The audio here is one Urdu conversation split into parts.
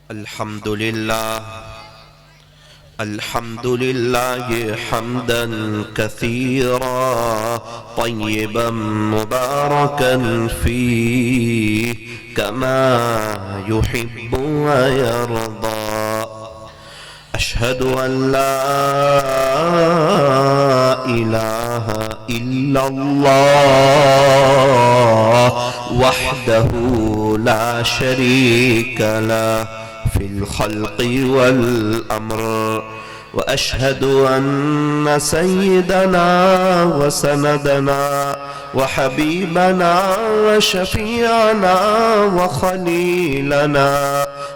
الحمد لله حمدا كثيرا طيبا مباركا فيه كما يحب ويرضى. أشهد أن لا إله إلا الله وحده لا شريك له في الخلق والأمر، وأشهد أن سيدنا وسندنا وحبيبنا وشفيعنا وخليلنا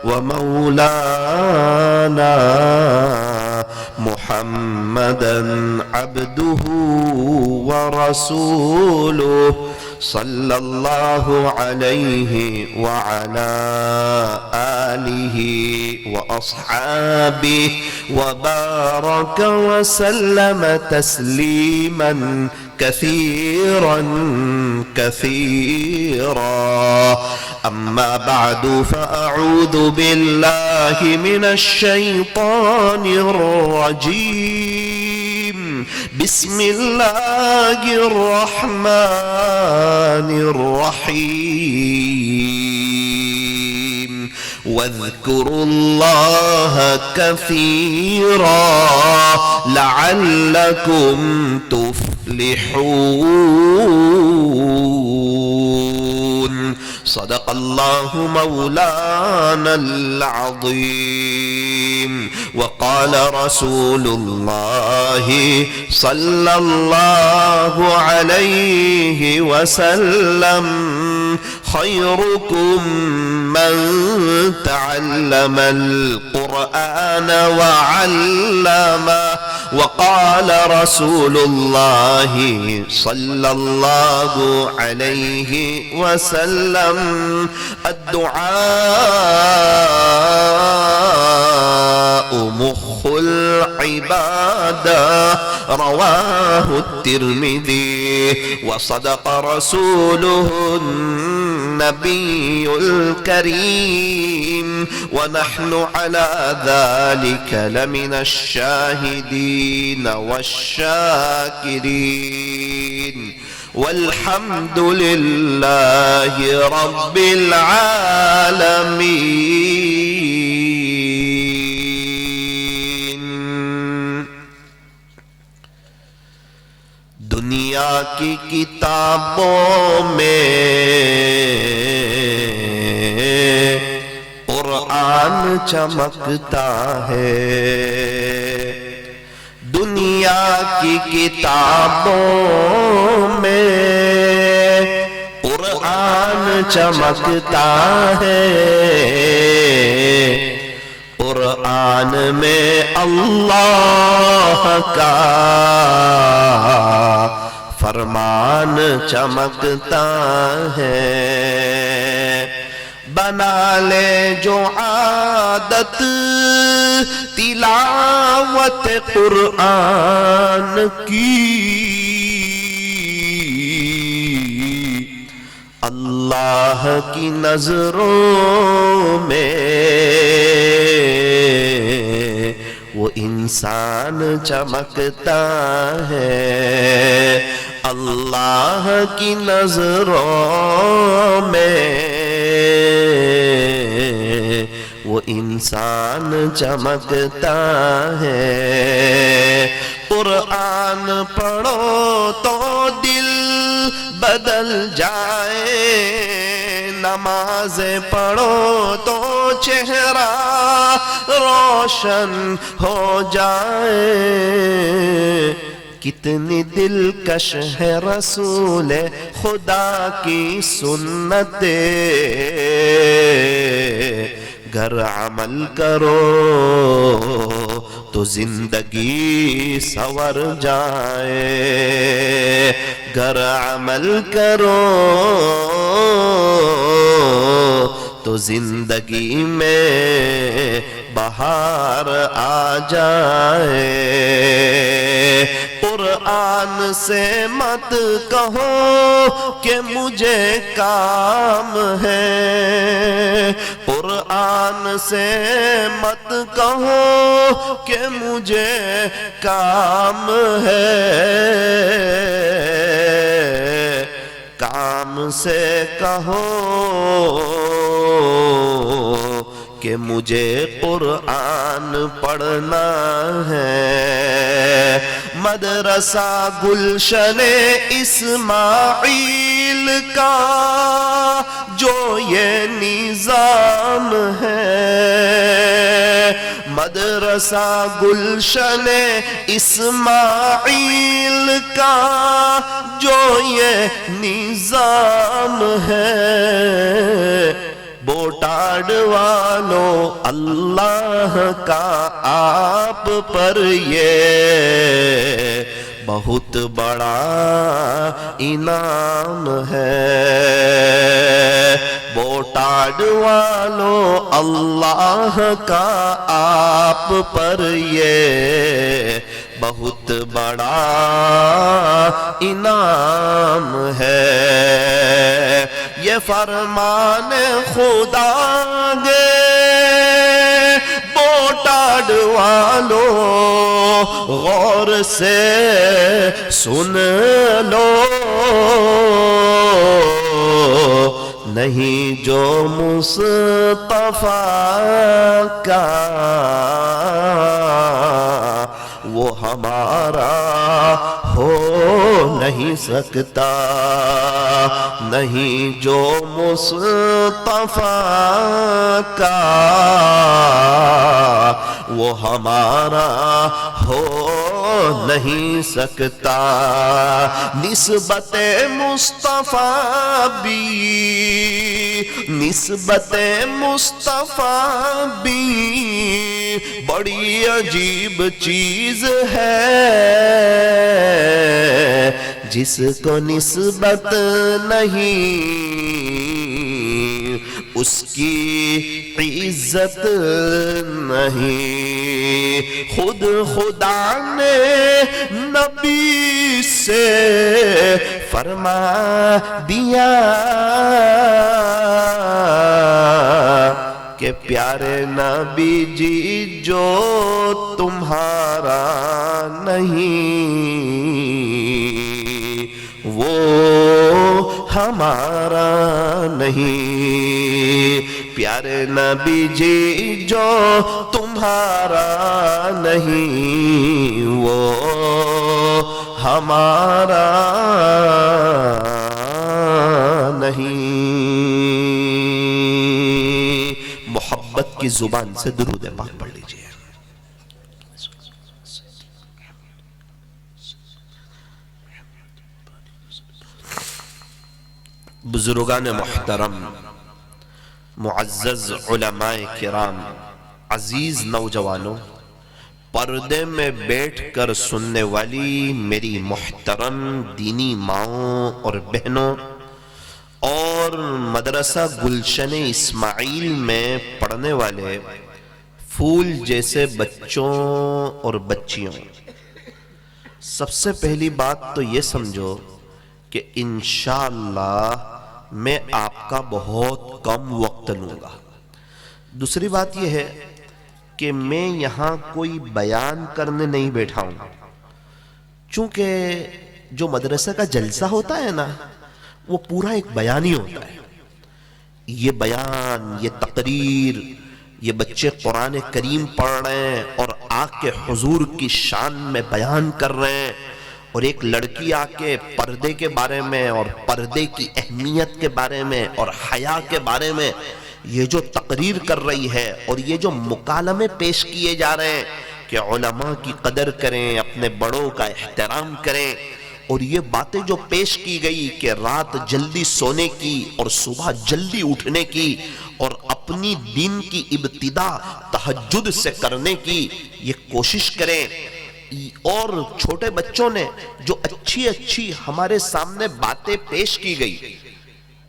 ومولانا محمدا عبده ورسوله صلى الله عليه وعلى آله وأصحابه وبارك وسلم تسليما كثيرا كثيرا. أما بعد، فأعوذ بالله من الشيطان الرجيم. بسم الله الرحمن الرحيم. واذكروا الله كثيرا لعلكم تفلحون. صدق الله مولانا العظيم. وقال رسول الله صلى الله عليه وسلم: خيركم من تعلم القرآن وعلمه. وقال رسول الله صلى الله عليه وسلم: الدعاء مخ العبادة. رواه الترمذي. وصدق رسوله النبي الكريم، ونحن على ذلك لمن الشاهدين والشاكرين، والحمد لله رب العالمين. دنیا کی کتابوں میں قرآن چمکتا ہے، دنیا کی کتابوں میں قرآن چمکتا ہے، قرآن میں اللہ کا فرمان چمکتا ہے۔ بنا لے جو عادت تلاوت قرآن کی، اللہ کی نظروں میں وہ انسان چمکتا ہے، اللہ کی نظروں میں وہ انسان چمکتا ہے۔ قرآن پڑھو تو دل بدل جائے، نماز پڑھو تو چہرہ روشن ہو جائے۔ کتنی دلکش ہے رسول خدا کی سنتیں، گر عمل کرو تو زندگی سنور جائے، گر عمل کرو تو زندگی میں بہار آ جائے۔ قرآن سے مت کہو کہ مجھے کام ہے، قرآن قرآن سے مت کہو کہ مجھے کام ہے، کام سے کہو کہ مجھے قرآن پڑھنا ہے۔ مدرسہ گلشن اسماعیل کا جو یہ نظام ہے، مدرسہ گلشن اسماعیل کا جو یہ نظام ہے، بوٹاڈ والو اللہ کا آپ پر یہ بہت بڑا انعام ہے۔ بوٹاڈ والو اللہ کا آپ پر یہ بہت بڑا انعام ہے۔ یہ فرمان خدا گے بوٹاڈ والو غور سے سن لو، نہیں جو مصطفیٰ کا وہ ہمارا ہو نہیں سکتا، نہیں جو مصطفیٰ کا وہ ہمارا ہو نہیں سکتا۔ نسبت مصطفیٰ بھی، نسبت مصطفیٰ بھی بڑی عجیب چیز ہے، جس کو نسبت نہیں اس کی عزت نہیں۔ خود خدا نے نبی سے فرما دیا کہ پیارے نبی جی جو تمہارا نہیں وہ ہمارا نہیں، پیارے نبی جی جو تمہارا نہیں وہ ہمارا نہیں۔ محبت کی زبان سے درود پاک پڑھ لیجئے۔ بزرگان محترم، معزز علماء کرام، عزیز نوجوانوں، پردے میں بیٹھ کر سننے والی میری محترم دینی ماؤں اور بہنوں، اور مدرسہ گلشن اسماعیل میں پڑھنے والے پھول جیسے بچوں اور بچیوں، سب سے پہلی بات تو یہ سمجھو کہ انشاءاللہ میں آپ کا بہت کم وقت لوں گا۔ دوسری بات یہ ہے کہ میں یہاں کوئی بیان کرنے نہیں بیٹھا ہوں، چونکہ جو مدرسہ کا جلسہ ہوتا ہے نا وہ پورا ایک بیان ہی ہوتا ہے۔ یہ بیان، یہ تقریر، یہ بچے قرآن کریم پڑھ رہے ہیں اور آ کے حضور کی شان میں بیان کر رہے ہیں، اور ایک لڑکی آ کے پردے کے بارے میں اور پردے کی اہمیت کے بارے میں اور حیا کے بارے میں یہ جو تقریر کر رہی ہے، اور یہ جو مکالمے پیش کیے جا رہے ہیں کہ علماء کی قدر کریں، اپنے بڑوں کا احترام کریں، اور یہ باتیں جو پیش کی گئی کہ رات جلدی سونے کی اور صبح جلدی اٹھنے کی اور اپنی دین کی ابتدا تہجد سے کرنے کی یہ کوشش کریں، اور چھوٹے بچوں نے جو اچھی اچھی ہمارے سامنے باتیں پیش کی گئی،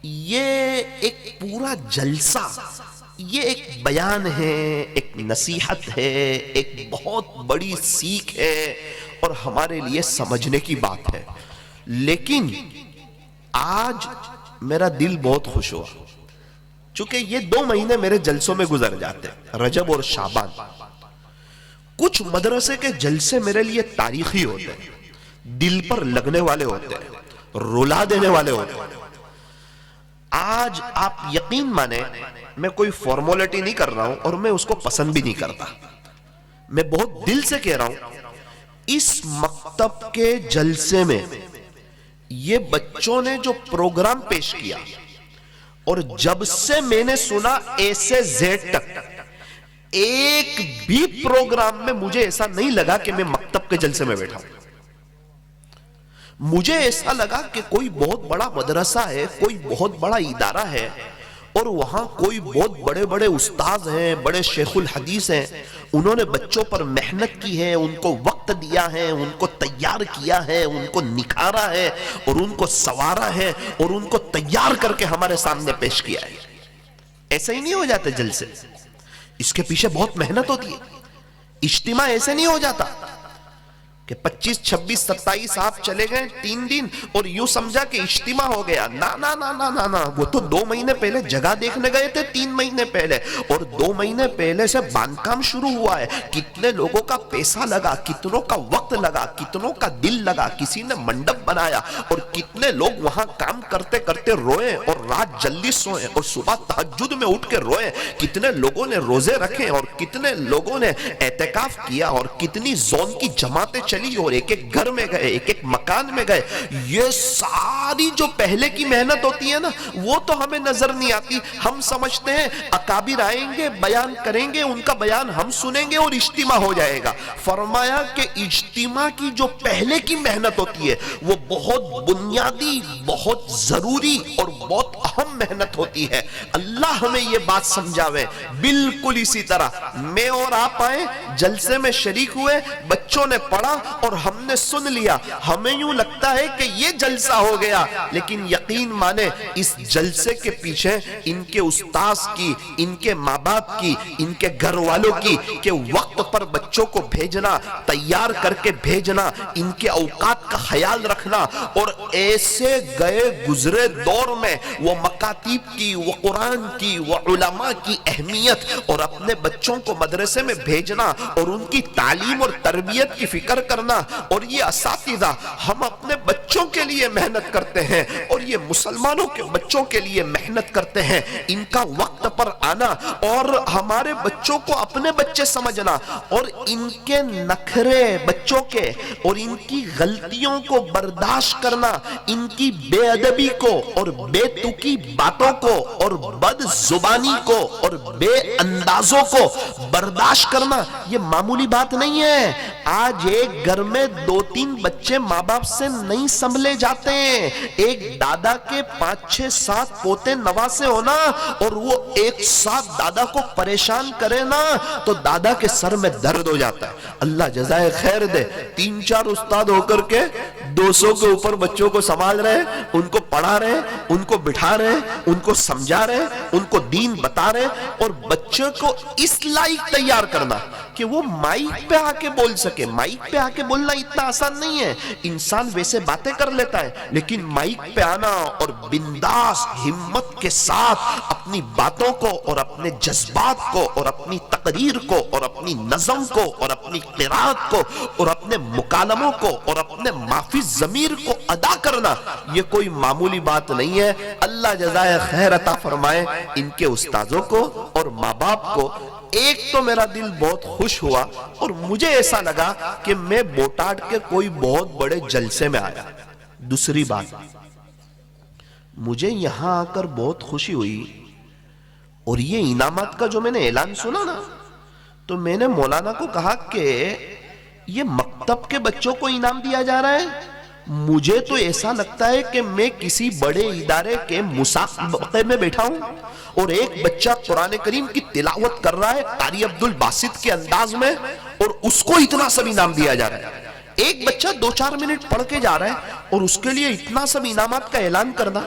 یہ ایک پورا جلسہ، یہ ایک بیان ہے، ایک نصیحت ہے، ایک بہت بڑی سیکھ ہے اور ہمارے لیے سمجھنے کی بات ہے۔ لیکن آج میرا دل بہت خوش ہوا، چونکہ یہ 2 مہینے میرے جلسوں میں گزر جاتے، رجب اور شعبان. کچھ مدرسے کے جلسے میرے لیے تاریخی ہوتے ہیں، دل پر لگنے والے ہوتے ہیں، رلا دینے والے ہوتے ہیں. آج آپ یقین مانیں، میں کوئی فارمولیٹی نہیں کر رہا ہوں اور میں اس کو پسند بھی نہیں کرتا، میں بہت دل سے کہہ رہا ہوں، اس مکتب کے جلسے میں یہ بچوں نے جو پروگرام پیش کیا، اور جب سے میں نے سنا اے سے زیڈ تک ایک بھی پروگرام میں مجھے ایسا نہیں لگا کہ میں مکتب کے جلسے میں بیٹھا ہوں. مجھے ایسا لگا کہ کوئی بہت بڑا مدرسہ ہے، کوئی بہت بڑا ادارہ ہے، اور وہاں کوئی بہت بڑے بڑے استاذ ہیں، بڑے شیخ الحدیث ہیں، انہوں نے بچوں پر محنت کی ہے، ان کو وقت دیا ہے، ان کو تیار کیا ہے، ان کو نکھارا ہے، اور ان کو سوارا ہے، اور ان کو تیار کر کے ہمارے سامنے پیش کیا ہے. ایسا ہی نہیں ہو جاتے جلسے، اس کے پیچھے بہت محنت ہوتی ہے. اجتماع ایسے نہیں ہو جاتا کہ 25 26 27 آپ چلے گئے 3 دن اور یوں سمجھا کہ اجتماع ہو گیا. نا نا نا نا نا نا، وہ تو 2 مہینے پہلے جگہ دیکھنے گئے تھے، 3 مہینے پہلے، اور 2 مہینے پہلے سے باندھ کام شروع ہوا ہے. کتنے لوگوں کا پیسہ لگا، کتنوں کا وقت لگا، کتنوں کا دل لگا، کسی نے منڈپ بنایا، اور کتنے لوگ وہاں کام کرتے کرتے روئے اور رات جلدی سوئے اور صبح تہجد میں اٹھ کے روئے. کتنے لوگوں نے روزے رکھے اور کتنے لوگوں نے اعتکاف کیا، اور کتنی زون کی جماعتیں چلی اور ایک ایک گھر میں گئے، ایک ایک مکان میں گئے. یہ ساری جو پہلے کی محنت ہوتی ہے نا، وہ تو ہمیں نظر نہیں آتی. ہم سمجھتے ہیں اکابر آئیں گے، بیان کریں گے، ان کا بیان ہم سنیں گے اور اجتماع ہو جائے گا. فرمایا کہ اجتماع کی جو پہلے کی محنت ہوتی ہے وہ بہت بنیادی، بہت ضروری اور بہت اہم محنت ہوتی ہے. اللہ ہمیں یہ بات سمجھاوے. بالکل اسی طرح میں اور آپ آئے، جلسے میں شریک ہوئے، بچوں نے پڑھا اور ہم نے سن لیا. ہمیں یوں لگتا ہے کہ یہ جلسہ ہو گیا، لیکن یقین مانے اس جلسے کے پیچھے ان کے استاذ کی، ان کے ماں باپ کی، ان کے گھر والوں کی، کہ وقت پر بچوں کو بھیجنا، تیار کر کے بھیجنا، ان کے اوقات کا خیال رکھنا، اور ایسے گئے گزرے دور میں وہ مکاتیب کی، وہ قرآن کی، وہ علماء کی اہمیت، اور اپنے بچوں کو مدرسے میں بھیجنا اور ان کی تعلیم اور تربیت کی فکر کرنا. اور یہ اساتذہ ہم اپنے بچوں کے لیے محنت کرتے ہیں اور یہ مسلمانوں کے بچوں کے لیے محنت کرتے ہیں. ان کا وقت پر آنا اور ہمارے بچوں کو اپنے بچے سمجھنا اور ان کے نخرے بچوں کے اور ان کی غلطیوں کو برداشت کرنا، ان کی بے ادبی کو اور بے تکی باتوں کو اور بد زبانی کو اور بے اندازوں کو برداشت کرنا، یہ معمولی بات نہیں ہے. آج ایک گھر میں 2-3 بچے ماں باپ سے نہیں سنبھلے جاتے ہیں. ایک دادا کے 5-6-7 پوتے نواسے ہونا اور وہ ایک ساتھ دادا کو پریشان کرے نا تو دادا کے سر میں درد ہو جاتا ہے. اللہ جزائے خیر دے. 3-4 استاد ہو کر کے 200 کے اوپر بچوں کو سنبھال رہے، ان کو پڑھا رہے، ان کو بٹھا رہے، ان کو سمجھا رہے، ان کو دین بتا رہے، اور بچے کو اس لائق تیار کرنا کہ وہ مائک پہ آ کے بول سکے. مائک پہ آ کے بولنا اتنا آسان نہیں ہے. انسان ویسے باتیں کر لیتا ہے، لیکن مائک پہ آنا اور بنداس ہمت کے ساتھ اپنی باتوں کو اور اپنے جذبات کو اور اپنی تقریر کو اور اپنی نظم کو اور اپنی قرات کو اور اپنے مکالموں کو اور اپنے معافی ضمیر کو ادا کرنا، یہ کوئی معمولی بات نہیں ہے. اللہ جزائے خیر عطا فرمائے ان کے استاذوں کو اور ماں باپ کو. ایک تو میرا دل بہت خوش ہوا اور مجھے ایسا لگا کہ میں بوٹاڈ کے کوئی بہت بڑے جلسے میں آیا. دوسری بات، مجھے یہاں آ کر بہت خوشی ہوئی اور یہ انعامات کا جو میں نے اعلان سنا نا تو میں نے مولانا کو کہا کہ یہ مکتب کے بچوں کو انعام دیا جا رہا ہے. مجھے تو ایسا لگتا ہے کہ میں کسی بڑے ادارے کے مسابقے میں بیٹھا ہوں اور ایک بچہ قرآن کریم کی تلاوت کر رہا ہے قاری عبد الباسط کے انداز میں اور اس کو اتنا سب انعام دیا جا رہا ہے. ایک بچہ 2-4 منٹ پڑھ کے جا رہا ہے اور اس کے لیے اتنا سب انعامات کا اعلان کرنا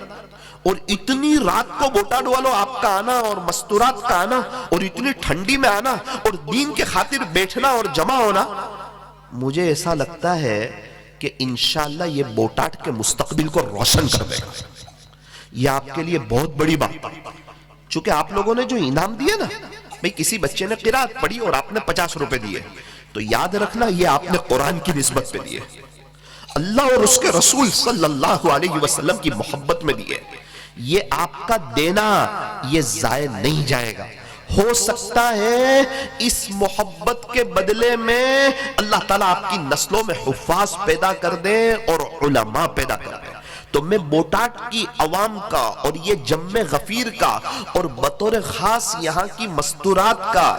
اور اتنی رات کو بوٹاڈ والوں آپ کا آنا اور مستورات کا آنا اور اتنی ٹھنڈی میں آنا اور دین کے خاطر بیٹھنا اور جمع ہونا، مجھے ایسا لگتا ہے کہ انشاءاللہ یہ بوٹاڈ کے مستقبل کو روشن کر دے گا. یہ آپ کے لیے بہت بڑی بات. چونکہ آپ لوگوں نے جو انعام دیے نا، بھئی کسی بچے نے قرات پڑھی اور آپ نے 50 روپے دیے، تو یاد رکھنا یہ آپ نے قرآن کی نسبت پہ دیے، اللہ اور اس کے رسول صلی اللہ علیہ وسلم کی محبت میں دیے. یہ آپ کا دینا یہ ضائع نہیں جائے گا. ہو سکتا ہے اس محبت کے بدلے میں اللہ تعالیٰ آپ کی نسلوں میں حفاظ پیدا کر دے اور علماء پیدا کر دے. تو میں بوٹاٹ کی عوام کا اور یہ جم غفیر کا اور بطور خاص یہاں کی مستورات کا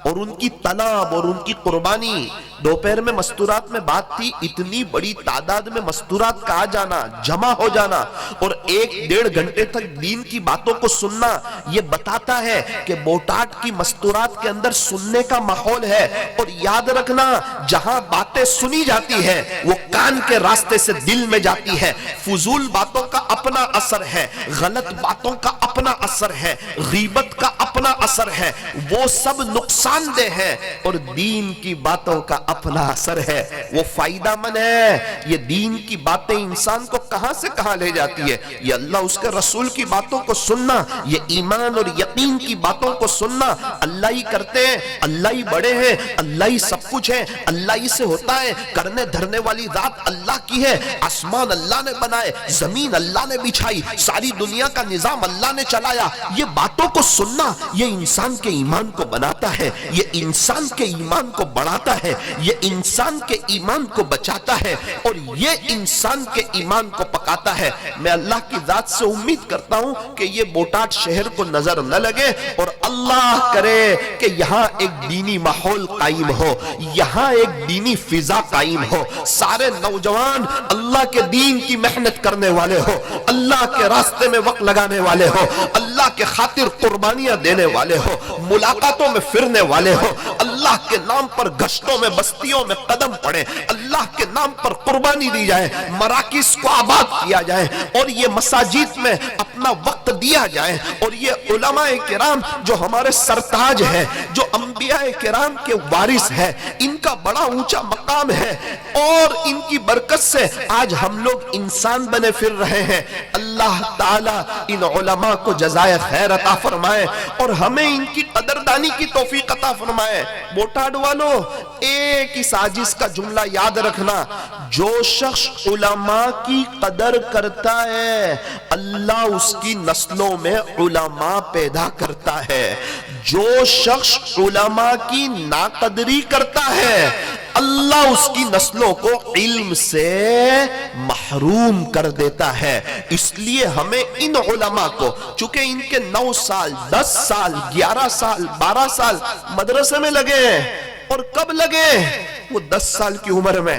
اور ان کی طلب اور ان کی قربانی، دوپہر میں مستورات میں بات تھی، اتنی بڑی تعداد میں مستورات کا آ جانا، جمع ہو جانا اور 1-1.5 گھنٹے تک دین کی باتوں کو سننا، یہ بتاتا ہے کہ بوٹاٹ کی مستورات کے اندر سننے کا ماحول ہے. اور یاد رکھنا جہاں باتیں سنی جاتی ہے وہ کان کے راستے سے دل میں جاتی ہے. فضول باتوں کا اپنا اثر ہے، غلط باتوں کا اپنا اثر ہے، غیبت کا اپنا اثر ہے، وہ سب نقصان دہ ہے، اور دین کی باتوں کا اپنا اثر ہے، وہ فائدہ مند ہے. یہ دین کی باتیں انسان کو کہاں سے کہاں لے جاتی ہے. یہ اللہ اس کے رسول کی باتوں کو سننا، یہ ایمان اور یقین کی باتوں کو سننا. اللہ ہی کرتے ہیں، اللہ ہی بڑے ہیں، اللہ ہی سب کچھ ہے، اللہ ہی سے ہوتا ہے، کرنے دھرنے والی ذات اللہ کی ہے. آسمان اللہ نے بنائے، زمین اللہ نے بچھائی، ساری دنیا کا نظام اللہ نے چلایا. یہ باتوں کو سننا یہ انسان کے ایمان کو بناتا ہے، یہ انسان کے ایمان کو بڑھاتا ہے، یہ انسان کے ایمان کو بچاتا ہے، اور یہ انسان کے ایمان کو پکاتا ہے. میں اللہ کی ذات سے امید کرتا ہوں کہ یہ بوٹاٹ شہر کو نظر نہ لگے، اور اللہ کرے کہ یہاں ایک دینی ماحول قائم ہو، یہاں ایک دینی فضا قائم ہو، سارے نوجوان اللہ کے دین کی محنت کرنے والے ہو، اللہ کے راستے میں وقت لگانے والے ہو، اللہ کے خاطر قربانیاں دینے والے ہو، ملاقاتوں میں پھرنے والے ہو، اللہ کے نام پر گشتوں میں بستیوں میں قدم پڑے، اللہ کے نام پر قربانی دی جائے، مراکز کو آباد کیا جائے، اور یہ مساجد میں اپنا وقت دیا جائے، اور یہ علماء کرام جو ہمارے سرتاج ہیں، جو انبیاء کرام کے وارث ہیں، ان کا بڑا اونچا مقام ہے، اور ان کی برکت سے آج ہم لوگ انسان بنے پھر رہے ہیں. اللہ تعالیٰ ان علماء کو جزائے خیر عطا فرمائے اور ہمیں ان کی قدردانی کی توفیق عطا فرمائے. بوٹاڈ والو ایک اس عاجز کا جملہ یاد رکھنا، جو شخص علماء کی قدر کرتا ہے اللہ اس کی نسلوں میں علماء پیدا کرتا ہے. جو شخص علماء کی ناقدری کرتا ہے اللہ اس کی نسلوں کو علم سے محروم کر دیتا ہے. اس لیے ہمیں ان علماء کو، چونکہ ان کے 9 سال 10 سال 11 سال 12 سال مدرسے میں لگے ہیں، اور کب لگے؟ وہ 10 سال کی عمر میں،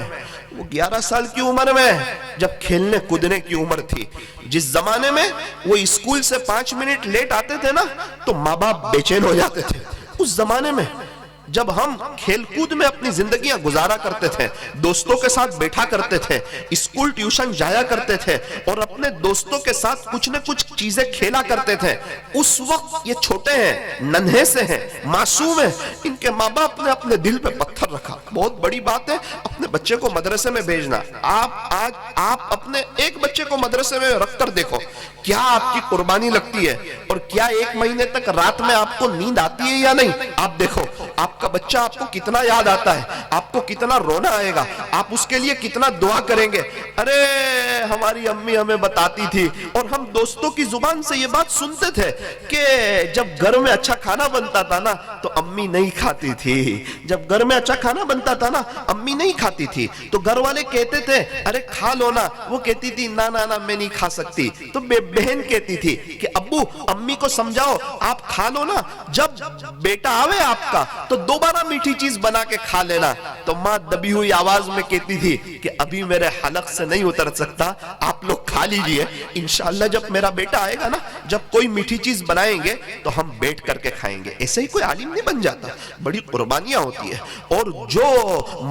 وہ 11 سال کی عمر میں، جب کھیلنے کودنے کی عمر تھی. جس زمانے میں وہ اسکول سے 5 منٹ لیٹ آتے تھے نا تو ماں باپ بے چین ہو جاتے تھے. اس زمانے میں جب ہم کھیل کود میں اپنی زندگیاں گزارا کرتے تھے، دوستوں کے ساتھ بیٹھا کرتے تھے، اسکول ٹیوشن جایا کرتے تھے، اور اپنے دوستوں کے ساتھ کچھ نہ کچھ چیزیں کھیلا کرتے تھے، اس وقت یہ چھوٹے ہیں، ننھے سے ہیں، معصوم ہیں. ان کے ماں باپ نے اپنے دل پہ پتھر رکھا. بہت بڑی بات ہے اپنے بچے کو مدرسے میں بھیجنا. آپ اپنے ایک بچے کو مدرسے میں رکھ کر دیکھو کیا آپ کی قربانی لگتی ہے، اور کیا 1 مہینے تک رات میں آپ کو نیند آتی ہے یا نہیں. آپ دیکھو آپ کا بچہ آپ کو کتنا یاد آتا ہے، آپ کو کتنا رونا آئے گا، آپ اس کے لیے کتنا دعا کریں گے. ارے ہماری امی ہمیں بتاتی تھی، اور ہم دوستوں کی زبان سے یہ بات سنتے تھے کہ جب گھر میں اچھا کھانا بنتا تھا نا تو امی نہیں کھاتی تھی. جب گھر میں اچھا کھانا بنتا تھا نا امی نہیں کھاتی تھی، تو گھر والے کہتے تھے ارے کھا لو نا. وہ کہتی تھی نا نا نا میں نہیں کھا سکتی. تو بہن کہتی تھی کہ ابو امی کو سمجھاؤ آپ کھا لو نا، جب بیٹا آوے آپ کا تو دوبارہ میٹھی چیز بنا کے کھا لینا. تو ماں دبی ہوئی آواز میں کہتی تھی کہ ابھی میرے حلق سے نہیں اتر سکتا، آپ لوگ کھا لیجئے، انشاءاللہ جب میرا بیٹا آئے گا نا، جب کوئی میٹھی چیز بنائیں گے تو ہم بیٹھ کر کے کھائیں گے. ایسے ہی کوئی عالم نہیں بن جاتا، بڑی قربانیاں ہوتی ہے. اور جو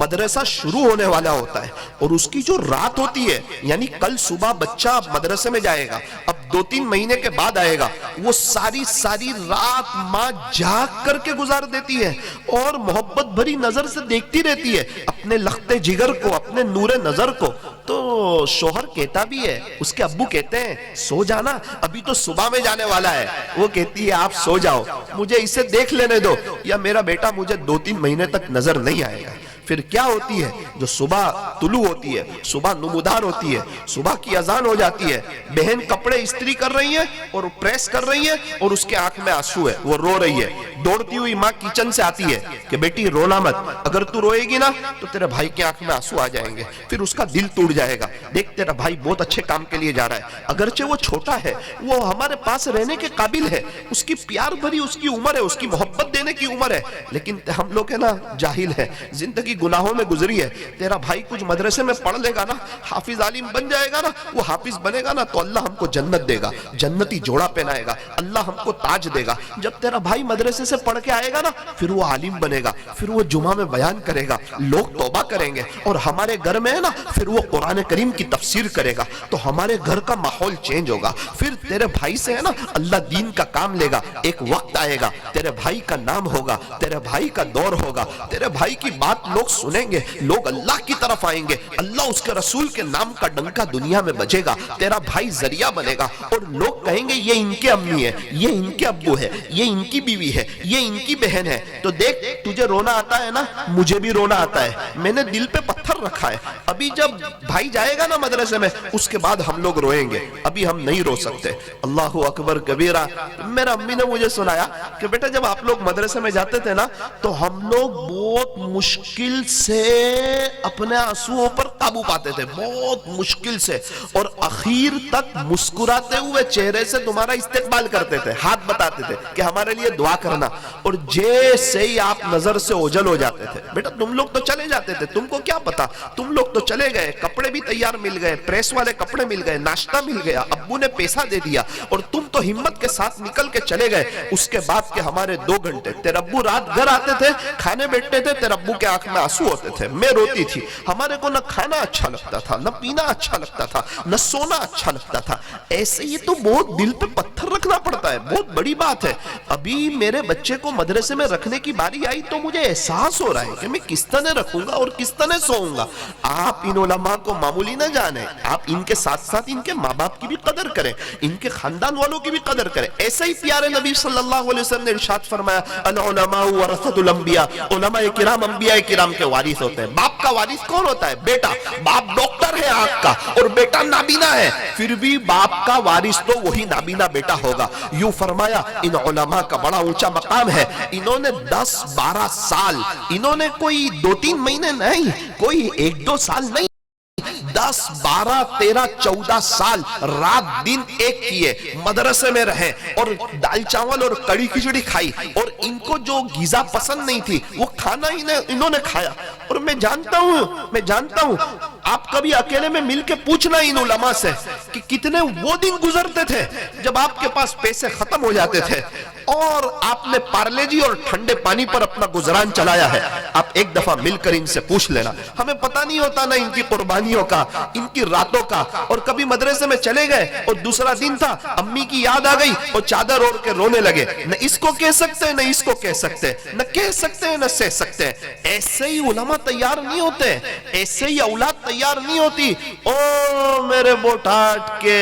مدرسہ شروع ہونے والا ہوتا ہے اور اس کی جو رات ہوتی ہے، یعنی کل صبح بچہ مدرسے میں جائے گا، اب 2-3 مہینے کے بعد آئے گا، وہ ساری رات ماں جاگ کر کے گزار دیتی ہے اور محبت بھری نظر سے دیکھتی رہتی ہے. اپنے لخت جگر کو، اپنے نور نظر کو. تو شوہر کہتا بھی ہے، اس کے ابو کہتے ہیں سو جانا، ابھی تو صبح میں جانے والا ہے. وہ کہتی ہے آپ سو جاؤ، مجھے اسے دیکھ لینے دو، یا میرا بیٹا مجھے 2-3 مہینے تک نظر نہیں آئے گا. پھر کیا ہوتی ہے؟ جو صبح طلوع ہوتی ہے، صبح نمودار ہوتی ہے، صبح کی اذان ہو جاتی ہے، بہن کپڑے استری کر رہی ہے اور پریس کر رہی ہے، اور اس کے آنکھ میں آنسو ہے، وہ رو رہی ہے. دوڑتی ہوئی ماں کچن سے آتی ہے کہ بیٹی رونا مت، اگر تو روئے گی نا تو تیرے بھائی کی آنکھ میں آنسو آ جائیں گے، پھر اس کا دل ٹوٹ جائے گا. دیکھ تیرا بھائی بہت اچھے کام کے لیے جا رہا ہے، اگرچہ وہ چھوٹا ہے، وہ ہمارے پاس رہنے کے قابل ہے، اس کی پیار بھری اس کی عمر ہے، اس کی محبت دینے کی عمر ہے، لیکن ہم لوگ ہے نا جاہل ہے، زندگی گناہوں میں گزری ہے. تیرا بھائی کچھ مدرسے میں پڑھ لے گا نا، حافظ عالم بن جائے گا نا، وہ حافظ بنے گا نا تو اللہ ہم کو جنت دے گا، جنتی جوڑا پہنائے گا، اللہ ہم کو تاج دے گا. جب تیرا بھائی مدرسے سے پڑھ کے آئے گا نا، پھر وہ عالم بنے گا، پھر وہ جمعہ میں بیان کرے گا، لوگ توبہ کریں گے، اور ہمارے گھر میں ہے نا پھر وہ قرآن کریم کی تفسیر کرے گا، تو ہمارے گھر کا ماحول چینج ہوگا. پھر تیرے بھائی سے ہے نا اللہ دین کا کام لے گا. ایک وقت آئے گا تیرے بھائی کا نام ہوگا، تیرے بھائی کا دور ہوگا، تیرے بھائی کی بات لوگ سنیں گے، لوگ اللہ کی طرف آئیں گے، اللہ اس کے رسول کے نام کا ڈنکا دنیا میں بجے گا، تیرا بھائی ذریعہ بنے گا، اور لوگ کہیں گے یہ ان کے امی ہے، یہ ان کے ابو ہے، یہ ان کی بیوی ہے، یہ ان کی بہن ہے. تو دیکھ تجھے رونا آتا ہے نا، مجھے بھی رونا آتا ہے، میں نے دل پہ پتھر رکھا ہے. ابھی جب بھائی جائے گا نا مدرسے میں، اس کے بعد ہم لوگ روئیں گے، ابھی ہم نہیں رو سکتے. اللہ اکبر کبیرہ. میرا امی نے مجھے سنایا کہ بیٹا جب آپ لوگ مدرسے میں جاتے تھے نا تو ہم لوگ بہت مشکل سے اپنے آنسوؤں پر قابو پاتے تھے، بہت مشکل سے، اور اخیر تک مسکراتے ہوئے چہرے سے تمہارا استقبال کرتے تھے، ہاتھ بتاتے تھے کہ ہمارے لیے دعا کرنا. اور جیسے ہی آپ نظر سے اوجھل ہو جاتے تھے، بیٹا تم لوگ تو چلے جاتے تھے، تم کو کیا پتا، تم لوگ تو چلے گئے، کپڑے بھی تیار مل گئے، پریس والے کپڑے مل گئے، ناشتہ مل گیا، ابو نے پیسہ دے دیا، اور تم تو ہمت کے ساتھ نکل کے چلے گئے. اس کے بعد کے ہمارے 2 گھنٹے تیرے ابو رات گھر آتے تھے، کھانے بیٹھتے تھے، تیرے ابو کے آنکھ میں آنسو ہوتے تھے، میں روتی تھی. ہمارے کو نہ کھانا اچھا لگتا تھا، نہ پینا اچھا لگتا تھا، نہ سونا اچھا لگتا تھا. ایسے یہ تو بہت دل پہ پتھر رکھنا پڑتا ہے، بہت بڑی بات ہے. ابھی میرے بچے کو مدرسے میں رکھنے کی باری آئی تو مجھے احساس ہو رہا ہے کہ میں کس طرح رکھوں گا اور کس طرح سوؤں گا. آپ ان علماء کو معمولی نہ جانیں، آپ ان کے ساتھ ساتھ ان کے ماں باپ کی بھی قدر کریں، ان کے خاندان والوں کی بھی قدر کریں. ایسے ہی پیارے نبی صلی اللہ علیہ وسلم نے ارشاد فرمایا العلماء ورثۃ الانبیاء، علماء کرام انبیاء کرام کے وارث ہوتے ہیں. باپ کا وارث کون ہوتا ہے؟ بیٹا. باپ ڈاکٹر ہے آنکھ کا اور بیٹا نابینا ہے، پھر بھی باپ کا وارث تو وہی نابینا بیٹا ہوگا. یوں فرمایا ان علماء کا بڑا اونچا مقام ہے، انہوں نے 10-12 سال، انہوں نے کوئی 2-3 مہینے نہیں، کوئی 1-2 سال نہیں، 10-12-13-14 سال رات دن ایک کیے، مدرسے میں رہے اور دال چاول اور کڑی کھچڑی کھائی، اور ان کو جو غذا پسند نہیں تھی وہ کھانا انہوں نے کھایا. اور میں جانتا ہوں آپ کبھی اکیلے میں مل کے پوچھنا ان علماء سے کہ کتنے وہ دن گزرتے تھے جب آپ کے پاس پیسے ختم ہو جاتے تھے اور آپ نے پارلے جی اور ٹھنڈے پانی پر اپنا گزران چلایا ہے. آپ ایک دفعہ مل کر ان سے پوچھ لینا. ہمیں پتہ نہیں ہوتا نا ان کی قربانیوں کا، ان کی راتوں کا. اور کبھی مدرسے میں چلے گئے اور دوسرا دن تھا، امی کی یاد آ گئی اور چادر اوڑھ کے رونے لگے. نہ اس کو کہہ سکتے، نہ اس کو کہہ سکتے، نہ کہہ سکتے نہ سہ سکتے. ایسے ہی علماء تیار نہیں ہوتے، ایسے ہی اولاد تیار نہیں ہوتی. او میرے بوٹاٹ کے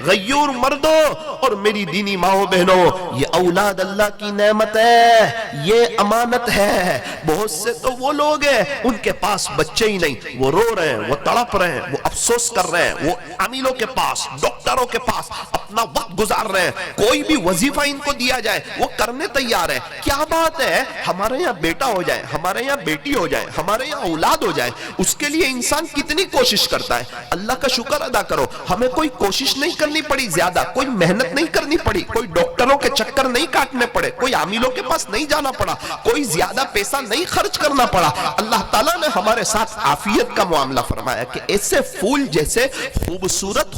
غیور مردوں اور میری دینی ماؤں بہنوں، یہ اولاد اللہ کی نعمت ہے، یہ امانت ہے. بہت سے تو وہ لوگ ہیں ان کے پاس بچے ہی نہیں، وہ رو رہے ہیں، وہ تڑپ رہے ہیں، وہ افسوس کر رہے ہیں، وہ عاملوں کے پاس، ڈاکٹروں کے پاس اپنا وقت گزار رہے ہیں. کوئی بھی وظیفہ ان کو دیا جائے وہ کرنے تیار ہے. کیا بات ہے، ہمارے یہاں بیٹا ہو جائے، ہمارے یہاں بیٹی ہو جائے، ہمارے یہاں اولاد ہو جائے، اس کے لیے انسان کتنی کوشش کرتا ہے. اللہ کا شکر ادا کرو، ہمیں کوئی کوشش نہیں کرنی پڑی زیادہ، کوئی محنت نہیں کرنی پڑی، کوئی ڈاکٹروں کے چکر نہیں کاٹنے پڑے، کوئی عاملوں کے پاس نہیں جانا پڑا، کوئی زیادہ پیسہ نہیں خرچ کرنا پڑا. اللہ تعالیٰ نے ہمارے ساتھ عافیت کا معاملہ فرمایا کہ ایسے پھول جیسے خوبصورت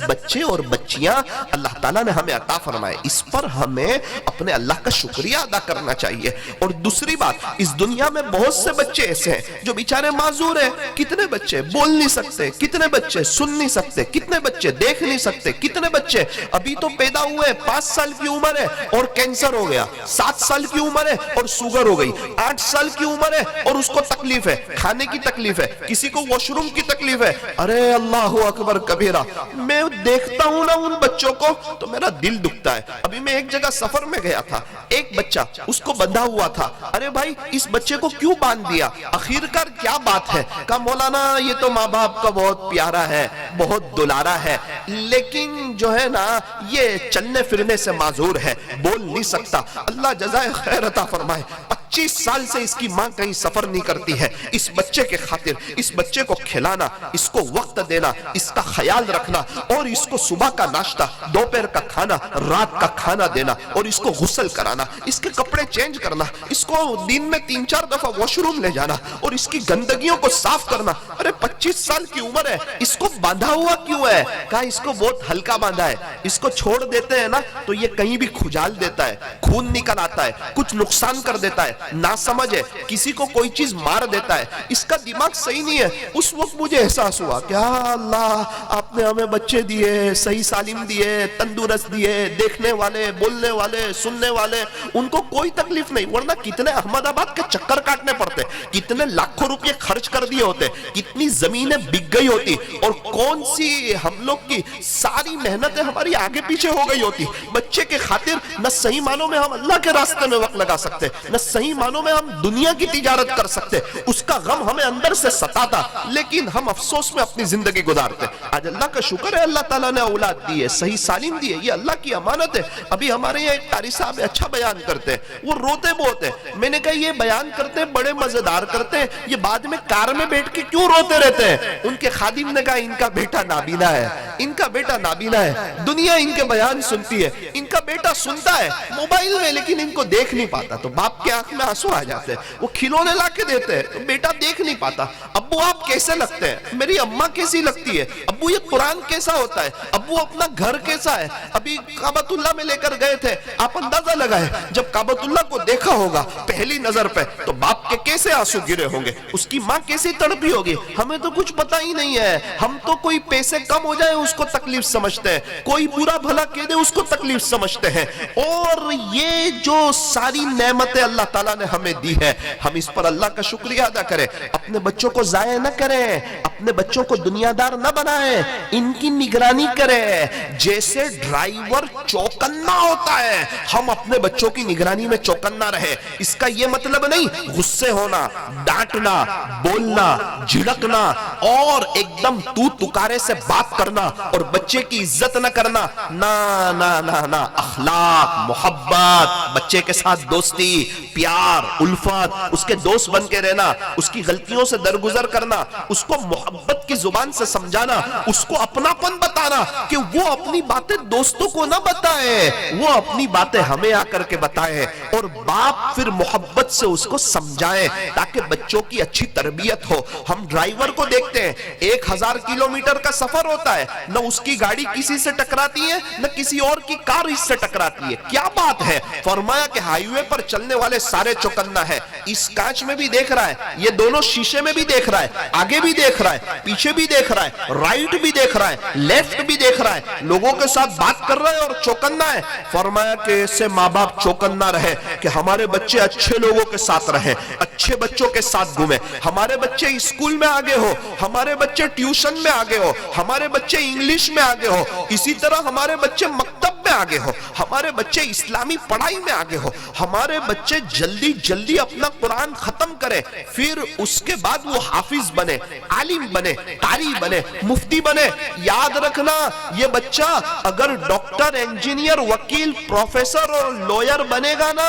بچے اور بچیاں خوبیاں اللہ تعالیٰ نے ہمیں عطا فرمائے، اس پر ہمیں اپنے اللہ کا شکریہ ادا کرنا چاہیے۔ اور دوسری بات، اس دنیا میں بہت سے بچے ایسے ہیں جو بیچارے معذور ہیں۔ کتنے بچے بول نہیں سکتے، کتنے بچے سن نہیں سکتے، کتنے بچے دیکھ نہیں سکتے، کتنے بچے ابھی تو پیدا ہوئے 5 سال کی عمر ہے اور کینسر ہو گیا، 7 سال کی عمر ہے اور شوگر ہو گئی، 8 سال کی عمر ہے اور اس کو تکلیف ہے، کھانے کی تکلیف ہے، کسی کو واش روم کی تکلیف ہے۔ ارے اللہ اکبر کبیرہ، میں دیکھتا ہوں نا ان بچوں کو تو میرا دل دکھتا ہے۔ ابھی میں ایک جگہ سفر میں گیا تھا، ایک بچہ اس کو بندھا ہوا تھا۔ ارے بھائی اس بچے کو کیوں باندھ دیا؟ آخر کار کیا بات ہے؟ کہا مولانا یہ تو ماں باپ کا بہت پیارا ہے، بہت دلارا ہے، لیکن جو ہے نا یہ چلنے پھرنے سے معذور ہے، بول نہیں سکتا۔ اللہ جزائے خیر عطا فرمائے۔ 25 سال سے اس کی ماں کہیں سفر نہیں کرتی ہے، اس بچے کے خاطر اس بچے کو کھلانا، اس کو وقت دینا، اس کا خیال رکھنا، اور اس کو صبح کا ناشتہ، دوپہر کا کھانا، رات کا کھانا دینا، اور اس کو غسل کرانا، اس کے کپڑے چینج کرنا، اس کو دن میں 3-4 دفعہ واش روم لے جانا اور اس کی گندگیوں کو صاف کرنا۔ ارے 25 سال کی عمر ہے، اس کو باندھا ہوا کیوں ہے؟ کہا اس کو بہت ہلکا باندھا ہے، اس کو چھوڑ دیتے ہیں نا تو یہ کہیں بھی کھجال دیتا ہے، خون نکل آتا ہے، کچھ نقصان کر دیتا ہے، ناسمجھ ہے، کسی کو کوئی چیز مار دیتا ہے، اس کا دماغ صحیح نہیں ہے۔ اس وقت مجھے احساس ہوا کہ اللہ آپ نے ہمیں بچے دیے، صحیح سالم دیے، تندرست دیے، دیکھنے والے، بولنے والے، سننے والے، ان کو کوئی تکلیف نہیں، ورنہ کتنے احمد آباد کے چکر کاٹنے پڑتے، کتنے لاکھوں روپے خرچ کر دیے ہوتے، کتنی زمینیں بک گئی ہوتی، اور کون سی ہم لوگ کی ساری محنتیں ہماری آگے پیچھے ہو گئی ہوتی۔ بچے کے خاطر نہ صحیح معنوں میں ہم اللہ کے راستے میں وقت لگا سکتے، نہ صحیح معنوں میں ہم دنیا کی تجارت کر سکتے، اس کا غم ہمیں اندر سے ستاتا، لیکن ہم افسوس میں اپنی زندگی گزارتے۔ آج اللہ کا شکر ہے اللہ تعالیٰ نے اولاد دی ہے، صحیح سالم دی ہے، یہ اللہ کی امانت ہے۔ ابھی ہمارے یہاں ایک قاری صاحب اچھا بیان کرتے ہیں، وہ روتے بہت ہیں، میں نے کہا یہ بیان کرتے ہیں بڑے مزیدار کرتے ہیں، یہ بعد میں کار میں بیٹھ کے کیوں روتے رہتے ہیں؟ ان کے خادم نے کہا ان کا بیٹا نابینا ہے، ان کا بیٹا نابینا ہے، دنیا ان کے بیان سنتی ہے، ان کا بیٹا سنتا ہے موبائل میں لیکن ان کو دیکھ نہیں پاتا، تو باپ کے آنکھ میں آنسو آ جاتے ہیں، وہ کھلونے لا کے دیتے ہیں تو بیٹا دیکھ نہیں پاتا۔ ابو آپ کیسے لگتے ہیں؟ میری اماں کیسی لگتی ہے؟ ابو یہ قرآن کیسا ہوتا ہے؟ ابو اپنا گھر کیسا ہے؟ ابھی کعبۃ اللہ میں لے کر گئے تھے، آپ اندازہ لگائیں جب کعبۃ اللہ کو دیکھا ہوگا پہلی نظر پہ تو باپ کے کیسے آنسو گرے ہوں گے، اس کی ماں کیسی تڑپی ہوگی۔ ہمیں تو کچھ پتہ ہی نہیں ہے، ہم تو کوئی پیسے کم ہو جائے اس کو تکلیف سمجھتے ہیں، کوئی برا بھلا کہہ دے اس کو تکلیف سمجھتے ہیں، اور یہ جو ساری نعمتیں اللہ تعالیٰ نے ہمیں دی ہے ہم اس پر اللہ کا شکریہ ادا کریں۔ اپنے بچوں کو ضائع نہ کریں، اپنے بچوں کو دنیا دار نہ بنائیں، ان کی نگرانی کریں۔ جیسے ڈرائیور چوکنا ہوتا ہے ہم اپنے بچوں کی نگرانی میں چوکنا رہے۔ اس کا یہ مطلب نہیں غصے ہونا، ڈانٹنا، بولنا، جھڑکنا اور ایک دم تو تکارے سے بات کرنا اور بچے کی عزت نہ کرنا، نہ نہ نہ نہ، اخلاق، محبت، بچے کے ساتھ دوستی، پیار، الفت، اس کے دوست بن کے رہنا، اس کی غلطیوں سے درگزر کرنا، اس کو محبت کی زبان سے سمجھانا، اس کو اپناپن بتانا کہ وہ اپنی باتیں دوستوں کو نہ بتائے، وہ اپنی باتیں ہمیں آ کر کے بتائے، اور باپ پھر محبت سے اس کو سمجھائے تاکہ بچوں کی اچھی تربیت ہو۔ ہم ڈرائیور کو دیکھتے ہیں 1000 کلومیٹر کا سفر ہوتا ہے، نہ اس کی گاڑی کسی سے ٹکراتی ہے نہ کسی اور کی کار اس سے ٹکراتی ہے، کیا بات ہے؟ فرمایا کہ ہائی وے پر چلنے والے سارے چوکنا ہے، اس کانچ میں بھی دیکھ رہا ہے، یہ دونوں شیشے میں بھی دیکھ رہا ہے، آگے بھی دیکھ رہا ہے، پیچھے بھی دیکھ رہا ہے، رائٹ بھی دیکھ رہا ہے، لیفٹ بھی دیکھ رہا ہے، لوگوں کے ساتھ بات کر رہا ہے اور چوکنا ہے۔ فرمایا کہ ایسے ماں باپ چوکنا رہے کہ ہمارے بچے اچھے لوگوں کے ساتھ رہیں، اچھے بچوں کے ساتھ گھومیں، ہمارے بچے اسکول میں آگے ہو، ہمارے بچے ٹیوشن میں آگے ہو، ہمارے بچے انگلش میں آگے ہو، اسی طرح ہمارے بچے مکتب میں آگے ہو، ہمارے بچے اسلامی پڑھائی میں آگے ہو، ہمارے بچے جلدی جلدی اپنا قرآن ختم کرے، پھر اس کے بعد وہ حافظ بنے، عالم بنے، قاری بنے، مفتی بنے۔ یاد رکھنا یہ بچہ اگر ڈاکٹر، انجینئر، وکیل، پروفیسر اور لوئر بنے گا نا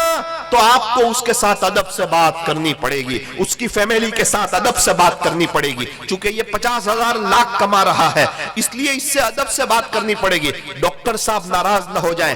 تو آپ کو اس کے ساتھ ادب سے بات کرنی پڑے گی، اس کی فیملی کے ساتھ ادب سے بات کرنی پڑے گی، چونکہ یہ 50,000 لاکھ کما رہا ہے، اس لیے اس سے ادب سے بات کرنی پڑے گی۔ ڈاکٹر صاحب ناراض نہ ہو جائیں،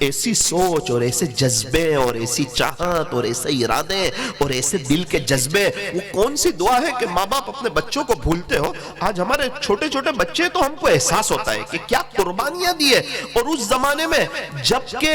ایسی سوچ اور ایسے جذبے اور ایسی چاہت اور ایسے ارادے اور ایسے دل کے جذبے، وہ کون سی دعا ہے کہ ماں باپ اپنے بچوں کو بھولتے ہو۔ آج ہمارے چھوٹے چھوٹے بچے تو ہم کو احساس ہوتا ہے کہ کیا قربانیاں دی ہے، اور اس زمانے میں جب کہ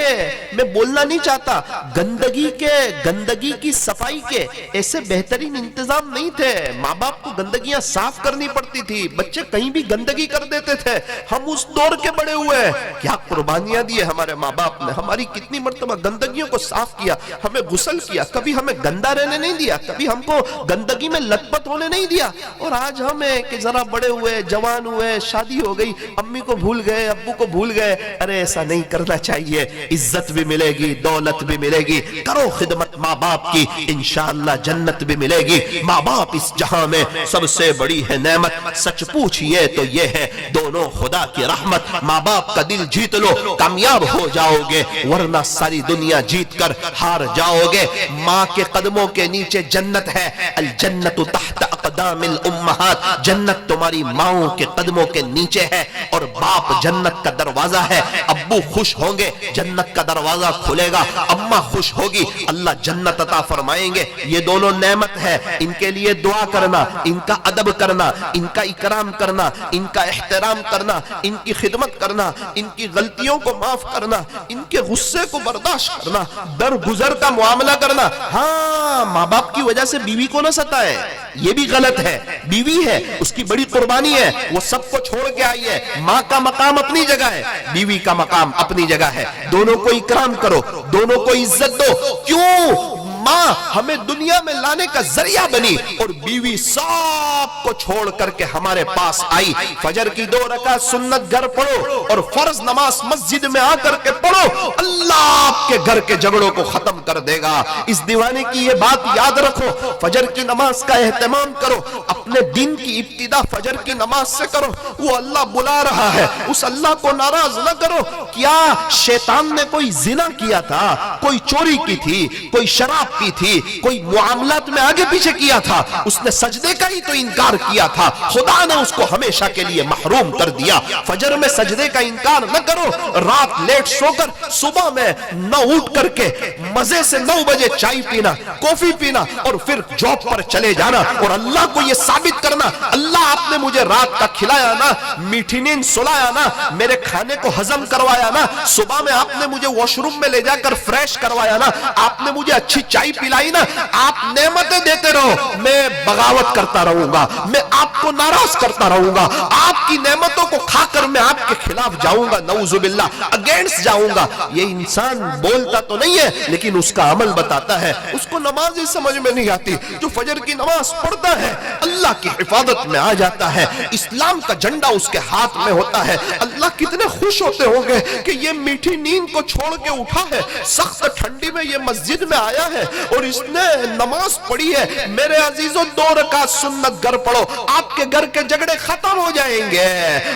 میں بولنا نہیں چاہتا، گندگی کی صفائی کے ایسے بہترین انتظام نہیں تھے، ماں باپ کو گندگیاں صاف کرنی پڑتی تھی، بچے کہیں بھی گندگی کر دیتے تھے۔ ہم اس دور کے بڑے ہوئے ہیں، کیا قربانیاں دی ہے ہمارے ماں باپ نے، ہماری کتنی مرتبہ گندگیوں کو صاف کیا، ہمیں غسل کیا، کبھی ہمیں گندا رہنے نہیں دیا، کبھی ہم کو گندگی میں لت پت ہونے نہیں دیا۔ اور آج ہمیں کہ ذرا بڑے ہوئے، جوان ہوئے، شادی ہو گئی، امی کو بھول گئے، ابو کو بھول گئے۔ ارے ایسا نہیں کرنا چاہیے، عزت بھی ملے گی، دولت بھی ملے گی، کرو خدمت ماں باپ کی، انشاءاللہ جنت بھی ملے گی۔ ماں باپ اس جہاں میں سب سے بڑی ہے نعمت، سچ پوچھئے تو یہ ہے دونوں خدا کی رحمت۔ ماں باپ کا دل جیت لو، کامیاب ہو جاؤ گے، ورنہ ساری دنیا جیت کر ہار جاؤ گے۔ ماں کے قدموں کے نیچے جنت ہے، الجنت تحت اقدام الامہات، جنت تمہاری ماؤں کے قدموں کے نیچے ہے۔ اور باپ جنت کا دروازہ ہے، ابو خوش ہوں گے جنت کا دروازہ کھلے گا، اماں خوش ہوگی اللہ جنت عطا فرمائیں گے۔ یہ دونوں نعمت ہے، ان کے لیے دعا کرنا، ان کا ادب کرنا، ان کا اکرام کرنا، ان کا احترام کرنا، ان کی خدمت کرنا، ان کی غلطیوں کو معاف کرنا، ان کے غصے کو برداشت کرنا، درگزر کا معاملہ کرنا۔ ہاں، ماں باپ کی وجہ سے بیوی کو نہ ستائے، یہ بھی غلط ہے، بیوی ہے، اس کی بڑی قربانی ہے، وہ سب کو چھوڑ کے آئی ہے۔ ماں کا مقام اپنی جگہ ہے، بیوی کا مقام اپنی جگہ ہے، دونوں کو اکرام کرو، دونوں کو عزت دو۔ کیوں؟ ماں ہمیں دنیا میں لانے کا ذریعہ بنی، اور بیوی سب کو چھوڑ کر کے ہمارے پاس آئی۔ فجر کی 2 رکعت سنت گھر پڑھو، اور فرض نماز مسجد میں آ کر کے پڑھو، اللہ آپ کے گھر کے جھگڑوں کو ختم کر دے گا۔ اس دیوانے کی یہ بات یاد رکھو، فجر کی نماز کا اہتمام کرو، اپنے دن کی ابتدا فجر کی نماز سے کرو، وہ اللہ بلا رہا ہے، اس اللہ کو ناراض نہ کرو۔ کیا شیطان نے کوئی زنا کیا تھا، کوئی چوری کی تھی، کوئی شراب کی تھی، کوئی معاملات میں آگے پیچھے کیا تھا، اس نے سجدے کا ہی تو انکار کیا تھا، خدا نے اس کو ہمیشہ کے لیے محروم کر دیا۔ فجر میں سجدے کا انکار نہ کرو، رات لیٹ سو کر صبح میں نہ اٹھ کر کے مزے سے 9 بجے چائے پینا، کافی پینا، اور پھر جاب پر چلے جانا، اور اللہ کو یہ ثابت کرنا، اللہ آپ نے مجھے رات کا کھلایا نا، میٹھی نیند سلایا نا، میرے کھانے کو ہضم کروایا نا، صبح میں آپ نے مجھے واش روم میں لے جا کر فریش کروایا نا، آپ نے مجھے اچھی چائے پلائی نا، آپ نعمتیں دیتے رہو، میں بغاوت کرتا رہوں گا، میں آپ کو ناراض کرتا رہوں گا، آپ کی نعمتوں کو کھا کر میں آپ کے خلاف جاؤں گا، نعوذ باللہ اگینسٹ جاؤں گا۔ یہ انسان بولتا تو نہیں ہے لیکن اس کا عمل بتاتا ہے۔ اس کو نماز ہی سمجھ میں نہیں آتی، جو فجر کی نماز پڑھتا ہے اللہ کی حفاظت میں آ جاتا ہے، اسلام کا جھنڈا اس کے ہاتھ میں ہوتا ہے۔ اللہ کتنے خوش ہوتے ہوں گے کہ یہ میٹھی نیند کو چھوڑ کے اٹھا ہے، سخت ٹھنڈی میں یہ مسجد میں آیا ہے اور اس نے نماز پڑھی ہے۔ میرے عزیزوں 2 رکعت سنت گھر پڑھو، آپ کے گھر کے جھگڑے ختم ہو جائیں گے،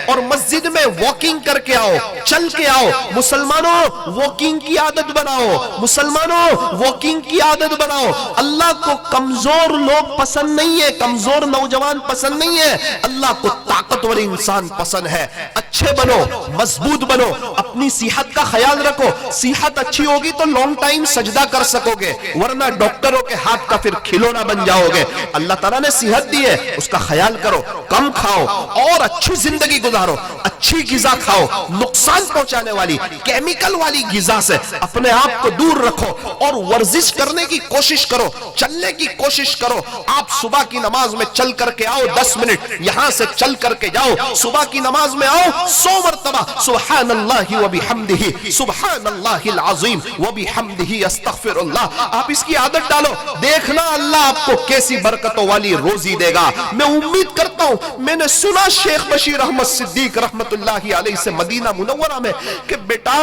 اور مسجد میں واکنگ کر کے آؤ، چل کے آؤ۔ مسلمانوں واکنگ کی عادت بناؤ، مسلمانوں واکنگ کی عادت بناؤ۔ اللہ کو کمزور لوگ پسند نہیں ہے، کمزور نوجوان پسند نہیں ہے، اللہ کو طاقتور انسان پسند ہے۔ اچھے بنو، مضبوط بنو، اپنی صحت کا خیال رکھو، صحت اچھی ہوگی تو لانگ ٹائم سجدہ کر سکو گے، ورنہ ڈاکٹروں کے ہاتھ کا پھر کھلونا بن جاؤ گے۔ اللہ تعالیٰ نے صحت دی ہے، اس کا خیال کرو، کم کھاؤ اور اچھی زندگی گزارو، اچھی غذا کھاؤ، نقصان پہنچانے والی کیمیکل والی غذا سے اپنے آپ کو دور رکھو، اور ورزش کرنے کی کوشش کرو، چلنے کی کوشش کرو۔ آپ صبح کی نماز میں چل کر کے آؤ، 10 منٹ یہاں سے چل کر کے جاؤ، صبح کی نماز میں آؤ 100 مرتبہ سبحان اللہ وبحمدہ، سبحان اللہ العظیم وبحمدہ، استغفر اللہ۔ آپ اس کی عادت ڈالو، دیکھنا اللہ آپ کو کیسی برکتوں والی روزی دے گا۔ میں امید کرتا ہوں، میں نے سنا شیخ بشیر احمد صدیق رحمت اللہ علیہ سے مدینہ منورہ میں کہ بیٹا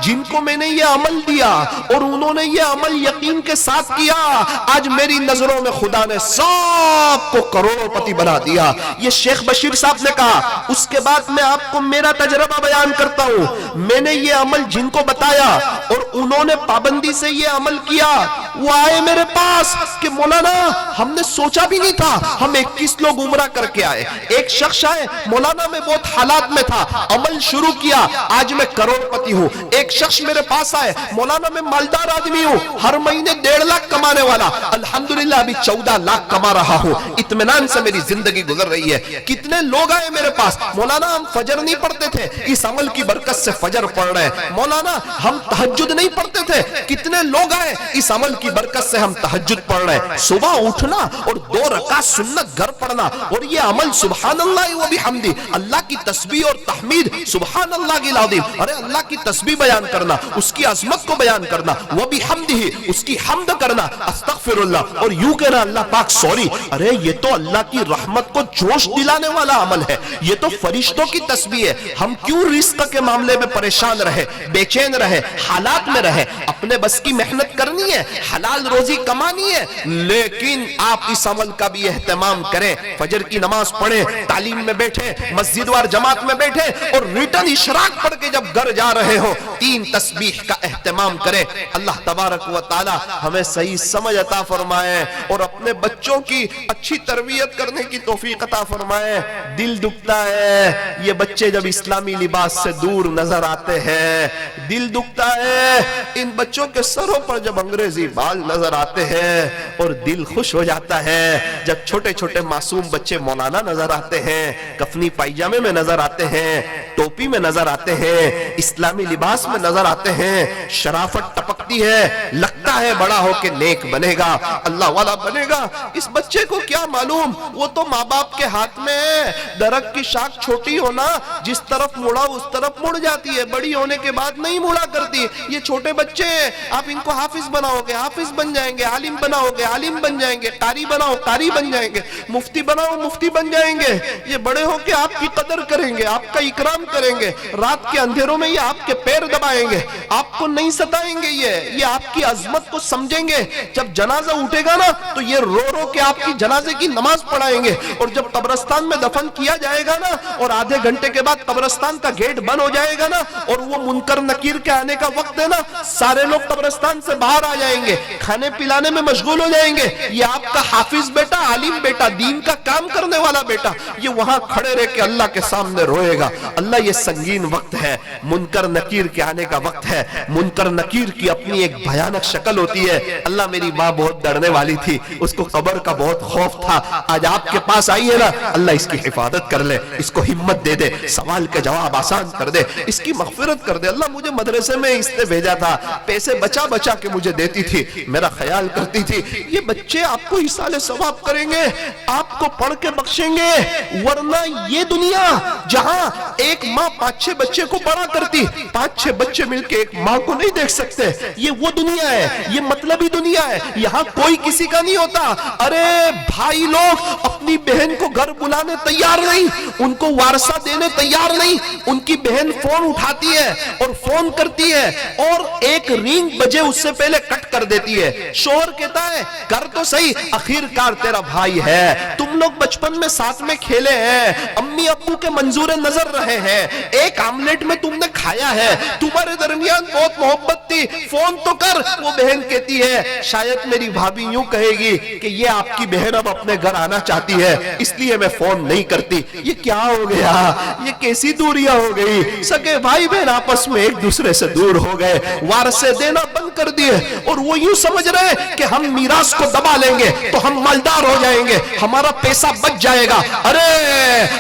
جن کو میں نے یہ عمل دیا اور انہوں نے یہ عمل یقین کے ساتھ کیا، آج میری نظروں میں خدا نے سب کو کروڑوں پتی بنا دیا۔ یہ شیخ بشیر صاحب نے کہا۔ اس کے بعد میں آپ کو میرا تجربہ بیان کرتا ہوں، میں نے یہ عمل جن کو بتایا اور انہوں نے پابندی سے یہ عمل کیا، وہ آئے میرے پاس کہ مولانا ہم نے سوچا بھی نہیں تھا، ہم 21 لوگ عمرہ کر کے آئے. ایک شخص آئے, مولانا میں بہت حالات میں تھا, عمل شروع کیا, آج میں کروڑ پتی ہوں. ایک شخص میرے پاس آئے, مولانا میں مالدار آدمی ہوں, ہر مہینے 1.5 لاکھ کمانے والا, الحمدللہ ابھی 14 لاکھ کما رہا ہوں, اطمینان سے میری زندگی گزر رہی ہے. کتنے لوگ آئے میرے پاس, مولانا ہم فجر نہیں پڑھتے تھے, اس عمل کی برکت سے فجر پڑھ رہے ہیں. مولانا ہم تہجد نہیں پڑھتے تھے, کتنے لوگ آئے, اس عمل کی برکت سے ہم تہجد پڑھ رہے ہیں. صبح اٹھنا اور 2 رکعت سنت گھر پڑھنا, اور یہ عمل سبحان اللہ و بحمدہ, اللہ کی تسبیح اور تحمید, سبحان اللہ العظیم, ارے اللہ کی تسبیح بیان کرنا, اس کی عظمت کو بیان کرنا, و بحمدہ, اس کی حمد کرنا, استغفر اللہ, اور یوں کہنا اللہ پاک سوری. ارے یہ تو اللہ کی رحمت کو جوش دلانے والا عمل ہے, یہ تو فرشتوں کی تسبیح ہے. ہم کیوں رزق کے معاملے میں پریشان رہے, بے چین رہے, حالات میں رہے؟ اپنے بس کی محنت کرنی ہے, حلال روزی کمانی ہے, لیکن آپ اس عمل کا بھی اہتمام کریں. فجر کی نماز پڑھیں, تعلیم میں بیٹھیں, مسجد وار جماعت میں بیٹھیں, اور ریٹن اشراق پڑھ کے جب گھر جا رہے ہو 3 تسبیح کا اہتمام کریں. اللہ تبارک و تعالی ہمیں صحیح سمجھ عطا فرمائے اور اپنے بچوں کی اچھی تربیت کرنے کی توفیق عطا فرمائے. دل دکھتا ہے یہ بچے جب اسلامی لباس سے دور نظر آتے ہیں, دل دکھتا ہے ان بچوں کے سروں پر جب انگریزی بال نظر آتے ہیں, اور دل خوش ہو جاتا ہے جب چھوٹے چھوٹے معصوم بچے مولانا نظر آتے ہیں, کفنی پائجامے میں نظر آتے ہیں, ٹوپی میں نظر آتے ہیں, اسلامی لباس میں نظر آتے ہیں, شرافت ٹپکتی ہے, لگتا ہے بڑا ہو کے نیک بنے گا, اللہ والا بنے گا. اس بچے کو کیا معلوم, وہ تو ماں باپ کے ہاتھ میں ہے. درخت کی شاخ چھوٹی ہونا, جس طرف مڑا اس طرف مڑ جاتی ہے, بڑی ہونے کے بعد نہیں مڑا کرتی. یہ چھوٹے بچے ہیں, آپ ان کو حافظ بناؤ گے حافظ بن جائیں گے, عالم بناؤ گے عالم بن جائیں گے, قاری بناؤ قاری بن جائیں گے, مفتی بناؤ مفتی بن جائیں گے. یہ بڑے ہو کے آپ کی قدر کریں گے, آپ کا اکرام کریں گے, رات کے اندھیروں میں یہ آپ کے پیر دبائیں گے, آپ کو نہیں ستائیں گے. یہ آپ کی عظمت کو سمجھیں گے. جب جنازہ اٹھے گا نا تو یہ رو رو کے آپ کی جنازے کی نماز پڑھائیں گے, اور جب قبرستان میں دفن کیا جائے گا نا, اور آدھے گھنٹے کے بعد قبرستان کا گیٹ بند ہو جائے گا نا, اور وہ منکر نکیر کے آنے کا وقت ہے نا, سارے لوگ قبرستان سے باہر آ جائیں گے, کھانے پلانے میں مشغول ہو جائیں گے. یہ آپ کا حافظ بیٹا, عالم بیٹا, دین کا کام کرنے والا بیٹا, یہ وہاں کھڑے رہ کے اللہ کے سامنے روئے گا. اللہ یہ سنگین وقت ہے, منکر نکیر کے آنے کا وقت ہے. منکر نکیر کی اپنی ایک بھیانک شکل ہوتی ہے. اللہ میری ماں بہت ڈرنے والی تھی, اس کو قبر کا بہت خوف تھا. آج آپ کے پاس آئی ہے نا, اللہ اس کی حفاظت کر لے, اس کو ہمت دے دے, سوال کے جواب آسان کر دے, اس کی مغفرت کر دے. اللہ مجھے مدرسے میں اس نے بھیجا تھا, پیسے بچا بچا کے مجھے دیتی تھی, میرا خیال کرتی تھی. یہ بچے آپ کو احسان ثواب کریں گے, آپ کو پڑھ کے بخشیں گے. ورنہ یہ دنیا جہاں ایک ماں 5-6 بچے کو بڑا کرتی, 5-6 بچے مل کے ایک ماں کو نہیں دیکھ سکتے, یہ وہ دنیا ہے, یہ مطلبی دنیا ہے. یہاں کوئی کسی کا نہیں ہوتا. ارے بھائی لوگ اپنی بہن کو گھر بلانے تیار نہیں, ان کو وارثہ دینے تیار نہیں. ان کی بہن فون اٹھاتی ہے اور فون کرتی ہے, اور ایک رینگ بجے اس سے پہلے کٹ کر دیتی ہے. شوہر کہتا ہے کر تو صحیح, آخر کار تیرا بھائی ہے, تم لوگ بچپن میں ساتھ میں کھیلے ہیں, امی ابو کے منظور نظر رہے ہیں, ایک آملیٹ میں تم نے کھایا ہے, تمہارے درمیان بہت محبت تھی, فون تو کر. وہ بہن کہتی ہے شاید میری بھابھی یوں کہے گی کہ یہ آپ کی بہن اب اپنے گھر آنا چاہتی ہے, اس لیے میں فون نہیں کرتی. یہ کیا ہو گیا, یہ کیسی دوریاں ہو گئی. سگے بھائی بہن آپس میں ایک دوسرے سے دور ہو گئے, وارثے دینا بند کر دیے, اور وہ یوں سمجھ رہے کہ ہم میراث کو دبا لیں گے تو ہم مالدار ہو جائیں گے, ہمارا پیسہ بچ جائے گا. ارے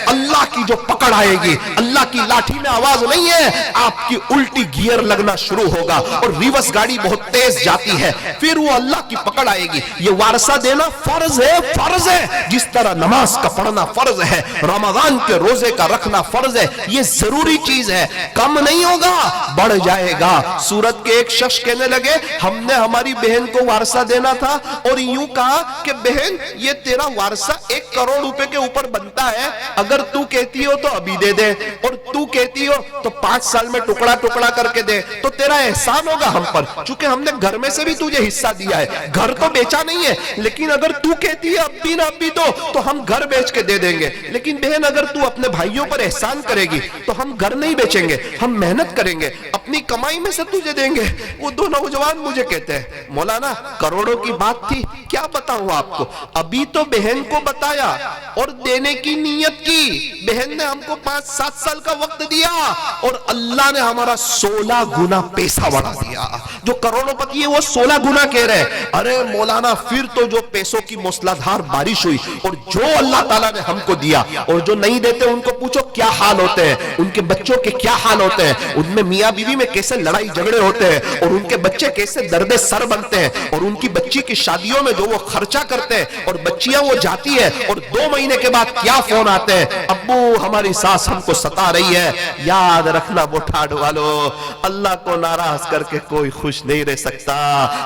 اللہ کی جو پکڑ آئے گی, اللہ کی لاٹھی میں آواز نہیں ہے, آپ کی الٹی گیئر لگنا شروع ہوگا, اور ریورس گاڑی بہت تیز جاتی ہے, پھر وہ اللہ کی پکڑ آئے گی. یہ وارثہ دینا فرض ہے, فرض ہے, جس طرح نماز کا پڑھنا فرض ہے, رمضان کے روزے کا رکھنا فرض ہے. یہ ضروری چیز ہے, کم نہیں ہوگا, بڑھ جائے گا. سورت کے ایک شخص کہنے لگے ہم نے ہماری بہن کو وارثہ دینا تھا, اور یوں کہا کہ بہن یہ تیرا وارثہ 1 کروڑ روپے کے اوپر بنتا ہے, اگر تو کہتی ہو تو ابھی دے دے, اور تو کہتی ہو تو 5 سال میں ٹکڑا ٹکڑا کر کے دے تو تیرا احسان ہوگا ہم پر، چونکہ ہم نے گھر میں سے بھی تجھے حصہ دیا ہے، گھر تو بیچا نہیں ہے، لیکن اگر تو کہتی ہے اب بھی نہ اب بھی تو ہم گھر بیچ کے دے دیں گے۔ لیکن بہن اگر تو اپنے بھائیوں پر احسان کرے گی تو ہم گھر نہیں بیچیں گے، ہم محنت کریں گے، اپنی کمائی میں سے تجھے دیں گے۔ وہ دو نوجوان مجھے کہتے ہیں مولانا کروڑوں کی بات تھی، کیا بتاؤں آپ کو، ابھی تو بہن کو بتایا اور دینے کی نیت کی، بہن نے ہم کو 5-7 سال کا وقت دیا اور اللہ نے ہمارا 16 گنا پیسہ بڑھا دیا۔ جو کروڑوں پتی ہے وہ 16 گنا کہہ رہے ہیں۔ ارے مولانا پھر تو جو پیسوں کی موسلادھار بارش ہوئی اور جو اللہ تعالیٰ نے ہم کو دیا، اور جو نہیں دیتے ان کو پوچھو کیا حال ہوتے ہیں، ان کے بچوں کے کیا حال ہوتے ہیں، ان میں میاں بیوی میں کیسے لڑائی جھگڑے ہوتے ہیں، اور ان کے بچے کیسے درد سر بنتے ہیں، اور ان کی بچی کی شادیوں میں جو وہ خرچہ کرتے ہیں، اور بچیاں وہ جاتی ہے اور 2 مہینے کے بعد کیا فون آتے ہیں، ابو ہماری ساس ہم کو ستا رہی ہے۔ یاد رکھنا بوٹھاڈ والو، اللہ کو ناراض کر کے کوئی خوش نہیں رہ سکتا،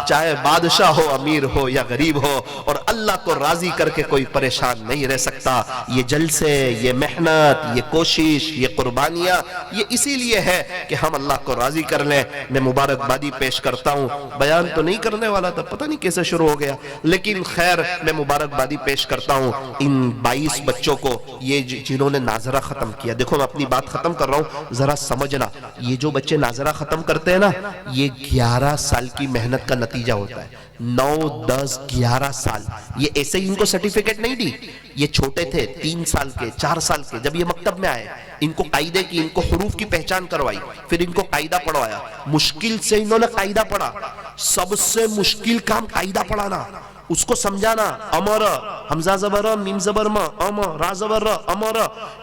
چاہے بادشاہ ہو، امیر ہو یا غریب ہو، اور اللہ کو راضی کر کے کوئی پریشان نہیں رہ سکتا۔ یہ جلسے، یہ محنت، یہ کوشش، یہ قربانیاں، یہ اسی لیے ہے کہ ہم اللہ کو راضی کر لیں۔ میں مبارکبادی پیش کرتا ہوں، بیان تو نہیں کرنے والا تھا، پتہ نہیں کیسے شروع ہو گیا، لیکن خیر میں مبارکبادی پیش کرتا ہوں ان 22 بچوں کو، یہ جنہوں نے ناظرہ ختم کیا۔ دیکھو میں اپنی بات ختم کر رہا ہوں، ذرا سمجھنا، یہ جو بچے ناظرہ ختم کرتے ہیں نا، یہ 11 سال کی محنت کا نتیجہ ہوتا ہے۔ 9 10 11 سال، یہ ایسے ہی ان کو سرٹیفکیٹ نہیں دی، یہ چھوٹے تھے 3 سال کے 4 سال کے، جب یہ مکتب میں آئے ان کو قاعدے کی، ان کو حروف کی پہچان کروائی، پھر ان کو قاعدہ پڑھوایا، مشکل سے انہوں نے قاعدہ پڑھا، سب سے مشکل کام قاعدہ پڑھانا، اس کو سمجھانا، امر حمزہ زبر میم زبر ما ام را زبر امر،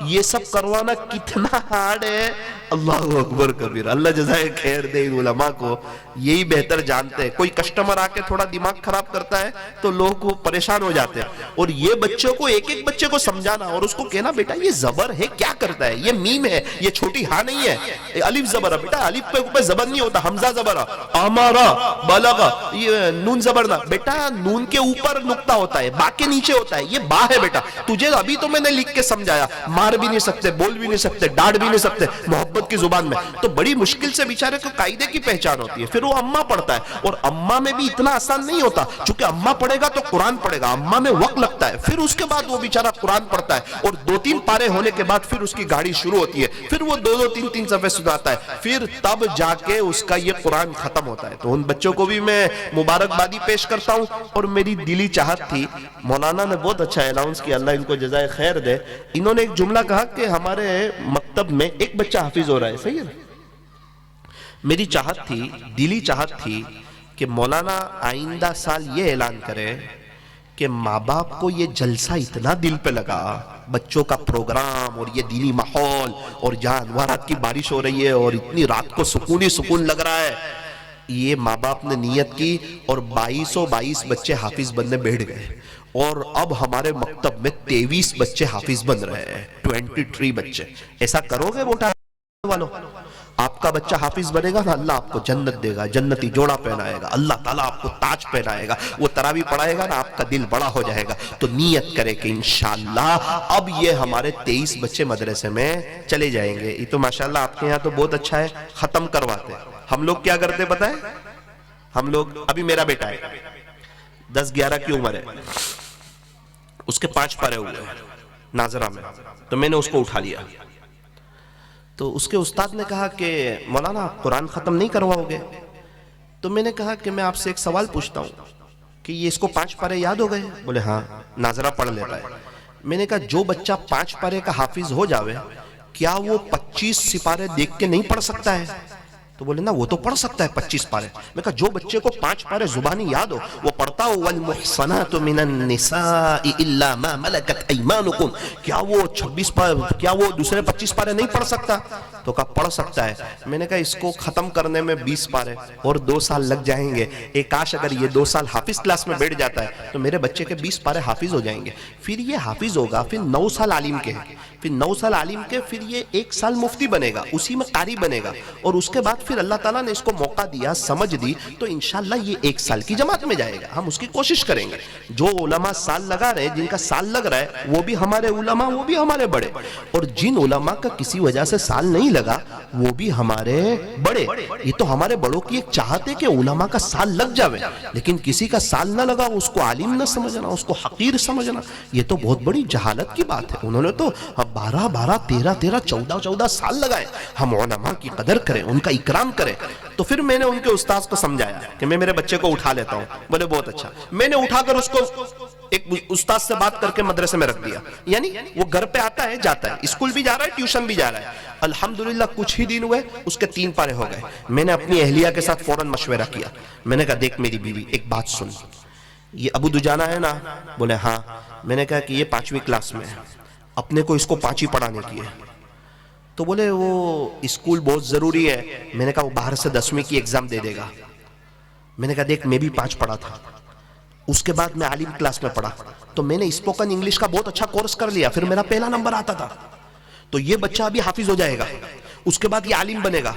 یہ سب کروانا کتنا ہارڈ ہے۔ اللہ اکبر کبیر، اللہ جزائے خیر دے علماء کو، یہی بہتر جانتے ہیں۔ کوئی کسٹمر آ کے تھوڑا دماغ خراب کرتا ہے تو لوگ پریشان ہو جاتے ہیں، اور یہ بچوں کو ایک ایک بچے کو سمجھانا اور اس کو کہنا بیٹا یہ زبر ہے کیا کرتا ہے، یہ میم ہے، یہ چھوٹی ہاں نہیں ہے، الف زبر ہے بیٹا، الف پہ زبر نہیں ہوتا، حمزہ زبر امارا بلغ، یہ نون زبر نہ بیٹا، نون کے اوپر نقطہ ہوتا ہے، با کے نیچے ہوتا ہے، یہ با ہے بیٹا، تجھے ابھی تو میں نے لکھ کے سمجھایا، مار بھی نہیں سکتے، بول بھی نہیں سکتے، ڈانٹ بھی نہیں سکتے محبت کی زبان میں، تو بڑی مشکل سے بیچارے کو قاعدے کی پہچان ہوتی ہے، پھر وہ اماں پڑھتا ہے، اور اماں میں بھی اتنا آسان نہیں ہوتا، چونکہ اماں پڑھے گا تو قرآن پڑھے گا، اماں میں وقت لگتا ہے، پھر اس کے بعد وہ بیچارہ قرآن پڑھتا ہے، اور 2-3 پارے ہونے کے بعد پھر اس کی گاڑی شروع ہوتی ہے، پھر وہ 2-2 3-3 صفحے سناتا ہے، پھر تب جا کے اس کا یہ قرآن ختم ہوتا ہے۔ تو ان بچوں کو بھی میں مبارکبادی پیش کرتا ہوں، اور میری دلی چاہت تھی، مولانا نے بہت اچھا الاؤنس کیا، اللہ ان کو جزائے خیر دے، انہوں نے ایک جملہ کہا کہ ہمارے مکتب میں ایک بچہ حافظ ہو رہا ہے، صحیح ہے نا؟ میری چاہت تھی، دلی چاہت تھی کہ مولانا آئندہ سال یہ اعلان کرے کہ ماں باپ کو یہ جلسہ اتنا دل پہ لگا، بچوں کا پروگرام اور یہ دینی ماحول، اور جہاں انوارات کی بارش ہو رہی ہے اور اتنی رات کو سکون ہی سکون لگ رہا ہے، یہ ماں باپ نے نیت کی اور 22 بچے حافظ بننے بیٹھ گئے، اور اب ہمارے مکتب میں 23 بچے حافظ بن رہے ہیں، 23 بچے۔ ایسا کرو گے ووٹا والو؟ آپ کا بچہ حافظ بنے گا نا، اللہ آپ کو جنت دے گا، جنتی جوڑا پہنائے گا، اللہ تعالیٰ آپ کو تاج پہنائے گا، وہ تراویح پڑھائے گا نا، آپ کا دل بڑا ہو جائے گا۔ تو نیت کرے کہ انشاءاللہ اب یہ ہمارے 23 بچے مدرسے میں چلے جائیں گے۔ یہ تو ماشاءاللہ آپ کے یہاں تو بہت اچھا ہے، ختم کرواتے۔ ہم لوگ کیا کرتے پتہ ہے؟ ہم لوگ، ابھی میرا بیٹا ہے 10-11 کی عمر ہے، اس کے 5 پارے ہوئے ناظرہ میں، تو میں نے اس کو اٹھا لیا، تو اس کے استاد نے کہا کہ مولانا قرآن ختم نہیں کرواؤ گے؟ تو میں نے کہا کہ میں آپ سے ایک سوال پوچھتا ہوں کہ یہ اس کو 5 پارے یاد ہو گئے؟ بولے ہاں، ناظرہ پڑھ لیتا ہے۔ میں نے کہا جو بچہ 5 پارے کا حافظ ہو جاوے، کیا وہ 25 سپارے دیکھ کے نہیں پڑھ سکتا ہے؟ تو بولے نا وہ تو پڑھ سکتا ہے 25 پارے۔ میں کہا جو بچے کو 5 پارے زبانی یاد ہو وہ پڑھتا ہو والمحصنات من النساء الا ما ملکت ایمانکم، کیا وہ 26 پارے، کیا وہ دوسرے 25 پارے نہیں پڑھ سکتا؟ تو کہا پڑھ سکتا ہے۔ میں نے کہا اس کو ختم کرنے میں 20 پارے اور 2 سال لگ جائیں گے، ایک کاش اگر یہ 2 سال حافظ کلاس میں بیٹھ جاتا ہے تو میرے بچے کے 20 پارے حافظ ہو جائیں گے، پھر یہ حافظ ہوگا، پھر 9 سال عالم کے ہیں، پھر 9 سال عالم کے، پھر یہ 1 سال مفتی بنے گا، اسی میں قاری بنے گا، اور اس کے بعد پھر اللہ تعالیٰ نے اس کو موقع دیا، سمجھ دی، تو انشاءاللہ یہ 1 سال کی جماعت میں جائے گا. ہم اس کی کوشش کریں گے. جو علماء سال لگا رہے ہیں، جن کا سال لگ رہا ہے، وہ بھی ہمارے علماء، وہ بھی ہمارے بڑے، اور جن علماء کا کسی وجہ سے سال نہیں لگا وہ بھی ہمارے بڑے. یہ تو ہمارے بڑوں کی ایک چاہت ہے کہ علماء کا سال لگ جاوے، لیکن کسی کا سال نہ لگا اس کو عالم نہ سمجھنا، اس کو حقیر سمجھنا، یہ تو بہت بڑی جہالت کی بات ہے. انہوں نے تو 12 13 14 سال لگائے. ہم علماء کی قدر کریں، ان کا اکرام کریں. تو پھر میں نے ان کے استاذ کو سمجھایا کہ میں میرے بچے کو اٹھا لیتا ہوں. بولے بہت اچھا. میں نے اٹھا کر اس کو ایک استاذ سے بات کر کے مدرسے میں رکھ دیا. یعنی وہ گھر پہ آتا ہے، جاتا ہے، اسکول بھی جا رہا ہے، ٹیوشن بھی جا رہا ہے. الحمدللہ کچھ ہی دن ہوئے اس کے 3 پارے ہو گئے. میں نے اپنی اہلیہ کے ساتھ فوراً مشورہ کیا. میں نے کہا دیکھ میری بیوی، ایک بات سن، یہ ابو دجانہ ہے نا؟ بولے ہاں. میں نے کہا کہ یہ 5ویں کلاس میں ہے، اپنے کو اس کو 5 ہی پڑھانے کی ہے. تو بولے وہ اسکول بہت ضروری ہے. میں نے کہا وہ باہر سے 10ویں کی ایگزام دے دے گا. میں نے کہا دیکھ میں بھی 5 پڑھا تھا، اس کے بعد میں عالم کلاس میں پڑھا، تو میں نے اسپوکن انگلش کا بہت اچھا کورس کر لیا، پھر میرا پہلا نمبر آتا تھا. تو یہ بچہ ابھی حافظ ہو جائے گا، اس کے بعد یہ عالم بنے گا.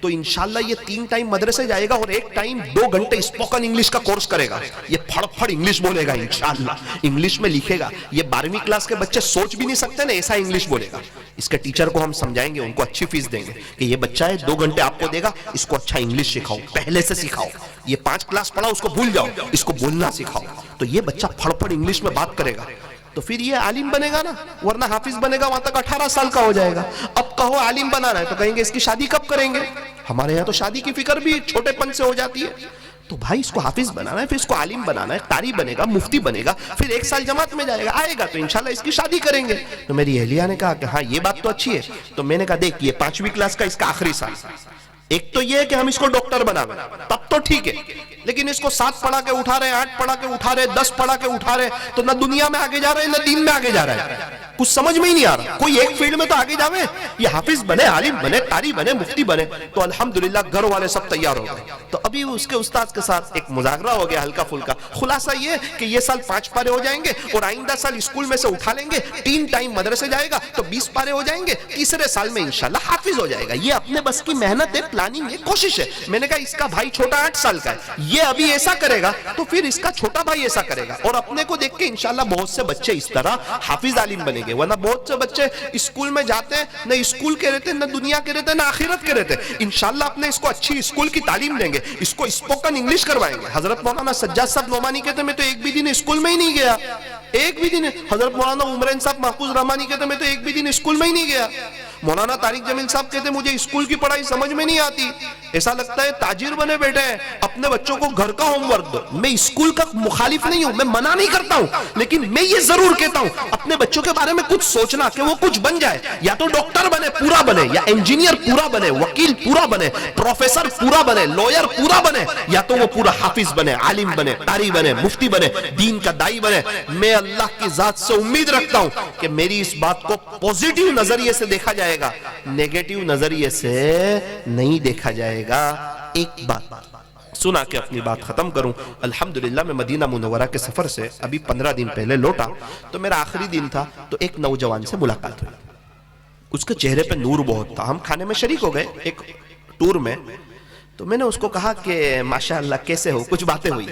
تو انشاءاللہ یہ 3 ٹائم مدرسے جائے گا اور 1 ٹائم 2 گھنٹے اسپوکن انگلش کا کورس کرے گا. یہ پھڑ پھڑ انگلش بولے گا انشاءاللہ، انگلش میں لکھے گا. یہ 12ویں کلاس کے بچے سوچ بھی نہیں سکتے نا، ایسا انگلش بولے گا. اس کے ٹیچر کو ہم سمجھائیں گے، ان کو اچھی فیس دیں گے کہ یہ بچہ ہے، 2 گھنٹے آپ کو دے گا، اس کو اچھا انگلش سکھاؤ، پہلے سے سکھاؤ. یہ 5 کلاس پڑھا اس کو بھول جاؤ، اس کو بولنا سکھاؤ. تو یہ بچہ پھڑ پھڑ انگلش میں بات کرے گا، تو پھر یہ عالم بنے گا نا. ورنہ حافظ بنے گا وہاں تک 18 سال کا ہو جائے گا. اب کہو عالم بنانا ہے تو کہیں گے اس کی شادی کب کریں گے؟ ہمارے یہاں تو شادی کی فکر بھی چھوٹے پن سے ہو جاتی ہے. تو بھائی اس کو حافظ بنانا ہے، پھر اس کو عالم بنانا ہے، قاری بنے گا، مفتی بنے گا، پھر 1 سال جماعت میں جائے گا، آئے گا تو انشاءاللہ اس کی شادی کریں گے. تو میری اہلیہ نے کہا کہ ہاں یہ بات تو اچھی ہے. تو میں نے کہا دیکھ یہ 5ویں کلاس کا اس کا آخری سال، ایک تو یہ ہے کہ ہم اس کو ڈاکٹر بناویں، تب تو ٹھیک ہے، لیکن اس کو 7 پڑھا کے اٹھا رہے، 8 پڑھا کے اٹھا رہے، 10 پڑھا کے اٹھا رہے، تو نہ دنیا میں آگے جا رہے نہ دین میں آگے جا رہے ہیں. کچھ سمجھ میں ہی نہیں آ رہا. کوئی ایک فیلڈ میں تو آگے جاوے. یہ حافظ بنے، عالم بنے، قاری بنے، مفتی بنے. تو الحمدللہ گھر والے سب تیار ہو گئے. تو ابھی اس کے استاد کے ساتھ ایک مذاکرہ ہو گیا ہلکا پھلکا. خلاصہ یہ کہ یہ سال 5 پارے ہو جائیں گے اور آئندہ سال اسکول میں سے اٹھا لیں گے، 3 ٹائم مدرسے جائے گا تو 20 پارے ہو جائیں گے، تیسرے سال میں انشاءاللہ حافظ ہو جائے گا. یہ اپنے بس کی محنت ہے، پلاننگ ہے، کوشش ہے. میں نے کہا اس کا بھائی چھوٹا 8 سال کا ہے، یہ ابھی ایسا کرے گا تو پھر اس کا چھوٹا بھائی ایسا کرے گا، اور اپنے کو دیکھ کے انشاءاللہ بہت سے بچے اس طرح حافظ عالم بنیں گے. ورنہ بہت سے بچے اسکول میں جاتے ہیں، نہ اسکول کے رہتے، نہ دنیا کے رہتے، نہ آخرت کے رہتے. انشاءاللہ اپنے اس کو اچھی اسکول کی تعلیم دیں گے، اس کو اسپوکن انگلش کروائیں گے. حضرت مولانا سجاد صاحب نعمانی کہتے میں تو ایک بھی دن اسکول میں ہی نہیں گیا، ایک بھی دن. حضرت مولانا عمرین صاحب محفوظ رحمانی کہتے میں تو ایک بھی دن اسکول میں ہی نہیں گیا. مولانا طارق جمیل صاحب کہتے مجھے اسکول کی پڑھائی سمجھ میں نہیں آتی، ایسا لگتا ہے تاجر بنے بیٹھے ہیں، اپنے بچوں کو گھر کا ہوم ورک دو. میں اسکول کا مخالف نہیں ہوں، میں منع نہیں کرتا ہوں، لیکن میں یہ ضرور کہتا ہوں اپنے بچوں کے بارے میں کچھ سوچنا کہ وہ کچھ بن جائے. یا تو ڈاکٹر بنے پورا بنے، یا انجینئر پورا بنے، وکیل پورا بنے، پروفیسر پورا بنے، لوئر پورا بنے، یا تو وہ پورا حافظ بنے، عالم بنے، قاری بنے، مفتی بنے، دین کا دائی بنے. میں اللہ کی ذات سے امید رکھتا ہوں کہ میری اس بات کو پوزیٹیو نظریے سے دیکھا جائے گا، نیگیٹیو نظریے سے نہیں دیکھا جائے گا. ایک بات سنا کے اپنی بات ختم کروں. الحمدللہ میں مدینہ منورہ کے سفر سے ابھی 15 دن پہلے لوٹا، تو میرا آخری دن تھا. تو ایک نوجوان سے ملاقات ہوئی، اس کے چہرے پہ نور بہت تھا. ہم کھانے میں شریک ہو گئے ایک ٹور میں. تو میں نے اس کو کہا کہ ماشاءاللہ کیسے ہو، کچھ باتیں ہوئی.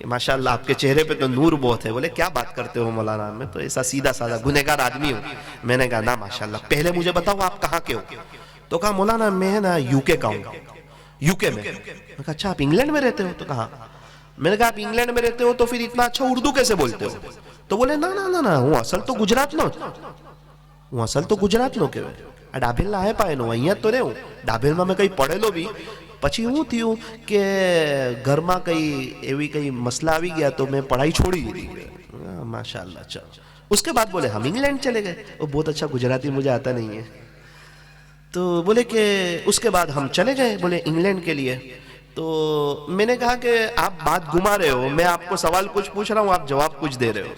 ماشاءاللہ آپ کے چہرے پہ تو نور بہت ہے. بولے کیا بات کرتے ہو مولانا، میں تو ایسا سیدھا سادہ گنہگار آدمی ہوں. میں نے کہا نا ماشاءاللہ، پہلے مجھے بتاؤ آپ کہاں کے ہو. تو کہا مولانا میں نا یو کے کا ہوں، یو کے میں. میں کہا اچھا آپ انگلینڈ میں رہتے ہو. تو کہا. میں نے کہا آپ انگلینڈ میں رہتے ہو تو پھر اتنا اچھا اردو کیسے بولتے ہو. تو بولے نا نا نا نا ہوں اصل تو گجرات نو، ہوں اصل تو گجرات نو کے ડાભેલ ના હે પાયનો અહીંયા તો રહેવું. ડાભેલમાં મેં કંઈ પડેલો બી, પછી હું થયું કે ઘરમાં કંઈ એવી કંઈ મસલા આવી ગયા તો મેં પઢાઈ છોડી દીધી. માશાઅલ્લાહ. ચલો اس کے بعد بولے ہم انگلینڈ چلے گئے. وہ بہت اچھا گجراتی مجھے آتا نہیں ہے. تو بولے کہ اس کے بعد ہم چلے گئے بولے انگلینڈ کے لیے. تو میں نے کہا کہ آپ بات گھما رہے ہو، میں آپ کو سوال کچھ پوچھ رہا ہوں، آپ جواب کچھ دے رہے ہو.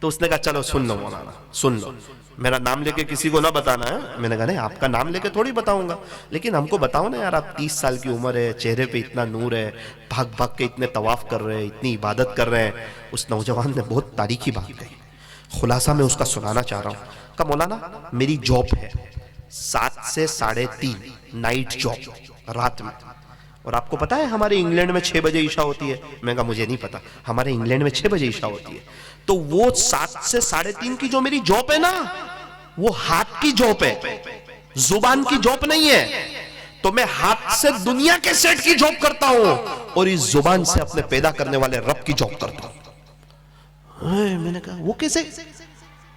تو اس نے کہا چلو سن لو مولانا سن لو، میرا نام لے کے کسی کو نہ بتانا ہے. میں نے کہا نہیں آپ کا نام لے کے تھوڑی بتاؤں گا، لیکن ہم کو بتاؤ نا یار، آپ 30 سال کی عمر ہے، چہرے پہ اتنا نور ہے، بھاگ بھاگ کے اتنے طواف کر رہے ہیں، اتنی عبادت کر رہے ہیں. اس نوجوان نے بہت تاریخی بات کہی، خلاصہ میں اس کا سنانا چاہ رہا ہوں. کہا مولانا میری جاب ہے 7 سے 3:30 نائٹ جاب رات میں، اور آپ کو پتا ہے ہمارے انگلینڈ میں 6 بجے عشاء ہوتی ہے؟ میں کہا مجھے نہیں پتا، ہمارے انگلینڈ میں 6 بجے عشاء ہوتی ہے۔ تو وہ 7 سے 3:30 کی جو میری جاب ہے نا، وہ ہاتھ کی جاب ہے، زبان کی جاب نہیں ہے۔ تو میں ہاتھ سے دنیا کے سیٹ کی جاب کرتا ہوں اور اس زبان سے اپنے پیدا کرنے والے رب کی جاب کرتا ہوں۔ میں نے کہا وہ کیسے؟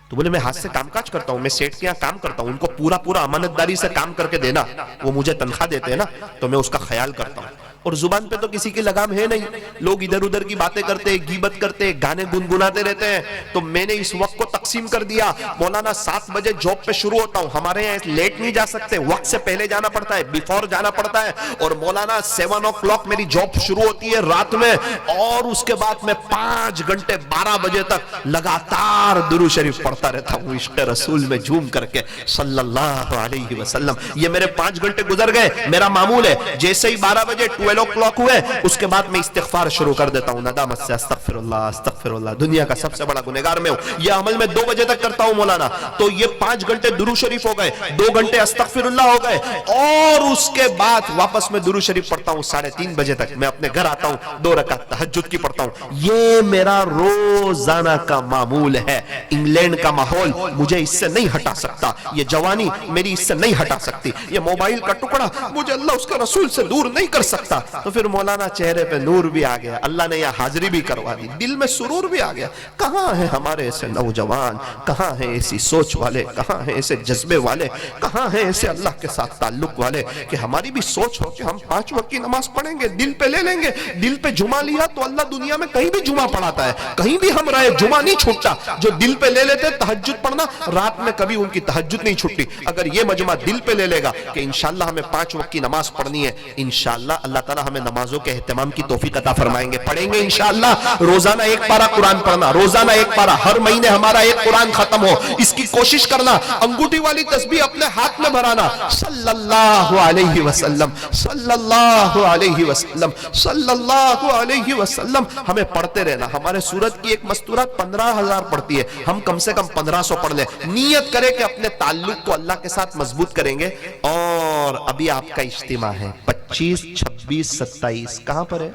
تو بولے میں ہاتھ سے کام کاج کرتا ہوں، میں سیٹ کے یہاں کام کرتا ہوں، ان کو پورا امانت داری سے کام کر کے دینا، وہ مجھے تنخواہ دیتے ہیں نا، تو میں اس کا خیال کرتا ہوں۔ اور زبان پہ تو کسی کی لگام ہے نہیں، لوگ ادھر ادھر کی باتیں کرتے ہیں، غیبت کرتے ہیں، گانے گنگناتے رہتے ہیں۔ تو میں نے اس وقت کو تقسیم کر دیا، مولانا 7 بجے جاب پہ شروع ہوتا ہوں، ہمارے یہاں لیٹ نہیں جا سکتے، وقت سے پہلے جانا پڑتا ہے، بیفور جانا پڑتا ہے۔ اور مولانا 7 o'clock میری جاب شروع ہوتی ہے رات میں، اور اس کے بعد میں 5 گھنٹے 12 بجے تک لگاتار درود شریف پڑھتا رہتا ہوں، عشق رسول میں جھوم کر کے صلی اللہ علیہ وسلم۔ یہ میرے 5 گھنٹے گزر گئے، میرا معمول ہے جیسے ہی 12 بجے 12 o'clock ہوئے، اس کے بعد میں استغفار شروع کر دیتا ہوں، ندامت سے استغفر اللہ، دنیا کا سب سے بڑا گنہگار میں ہوں۔ یہ عمل میں 2 بجے تک کرتا ہوں مولانا، تو یہ 5 گھنٹے درود شریف ہو گئے، 2 گھنٹے استغفر اللہ ہو گئے، اور اس کے بعد واپس میں درود شریف پڑھتا ہوں 3:30 بجے تک، میں اپنے گھر آتا ہوں، 2 رکعت تہجد کی پڑھتا ہوں۔ یہ میرا روزانہ کا معمول ہے۔ انگلینڈ کا ماحول مجھے اس سے نہیں ہٹا سکتا، یہ جوانی میری اس سے نہیں ہٹا سکتی، یہ موبائل کا ٹکڑا مجھے اللہ اس کے رسول سے دور نہیں کر سکتا۔ تو پھر مولانا چہرے پہ نور بھی آ گیا، اللہ نے یہاں حاضری بھی کروا دی، دل میں سرور بھی آ گیا۔ کہاں ہیں ہمارے ایسے نوجوان، کہاں ہیں ایسی سوچ والے، کہاں ہیں ایسے جذبے والے، کہاں ہیں ایسے اللہ کے ساتھ تعلق والے کہ ہماری بھی سوچ ہو کہ ہم 5 وقت کی نماز پڑھیں گے، دل پہ لے لیں گے۔ دل پہ جمعہ لیا تو اللہ دنیا میں کہیں بھی جمعہ پڑھاتا ہے، کہیں بھی ہم رہے جمعہ نہیں چھوٹتا۔ جو دل پہ لے لیتے تہجد پڑھنا، رات میں کبھی ان کی تہجد نہیں چھٹی۔ اگر یہ مجمع دل پہ لے لے گا کہ انشاءاللہ ہمیں 5 وقت کی نماز پڑھنی ہے، انشاءاللہ اللہ تعالی ہمیں نمازوں کے اہتمام کی توفیق عطا فرمائیں گے، پڑھیں گے انشاءاللہ۔ روزانہ 1 پارہ قرآن پڑھنا، روزانہ 1 پارہ، ہر مہینے ہمارا 1 قرآن ختم ہو، اس کی کوشش کرنا۔ انگوٹھی والی تسبیح اپنے ہاتھ میں بھرانا، صلی اللہ علیہ وسلم، صلی اللہ علیہ وسلم، صلی اللہ علیہ وسلم، ہمیں پڑھتے رہنا۔ ہمارے سورت کی ایک مستورات 15,000 پڑھتی ہے، ہم کم سے کم 1500 پڑھ لیں، نیت کرے کہ اپنے تعلق کو اللہ کے ساتھ مضبوط کریں گے۔ اور ابھی آپ کا اجتماع ہے 25، 26، 27، کہاں پر ہے؟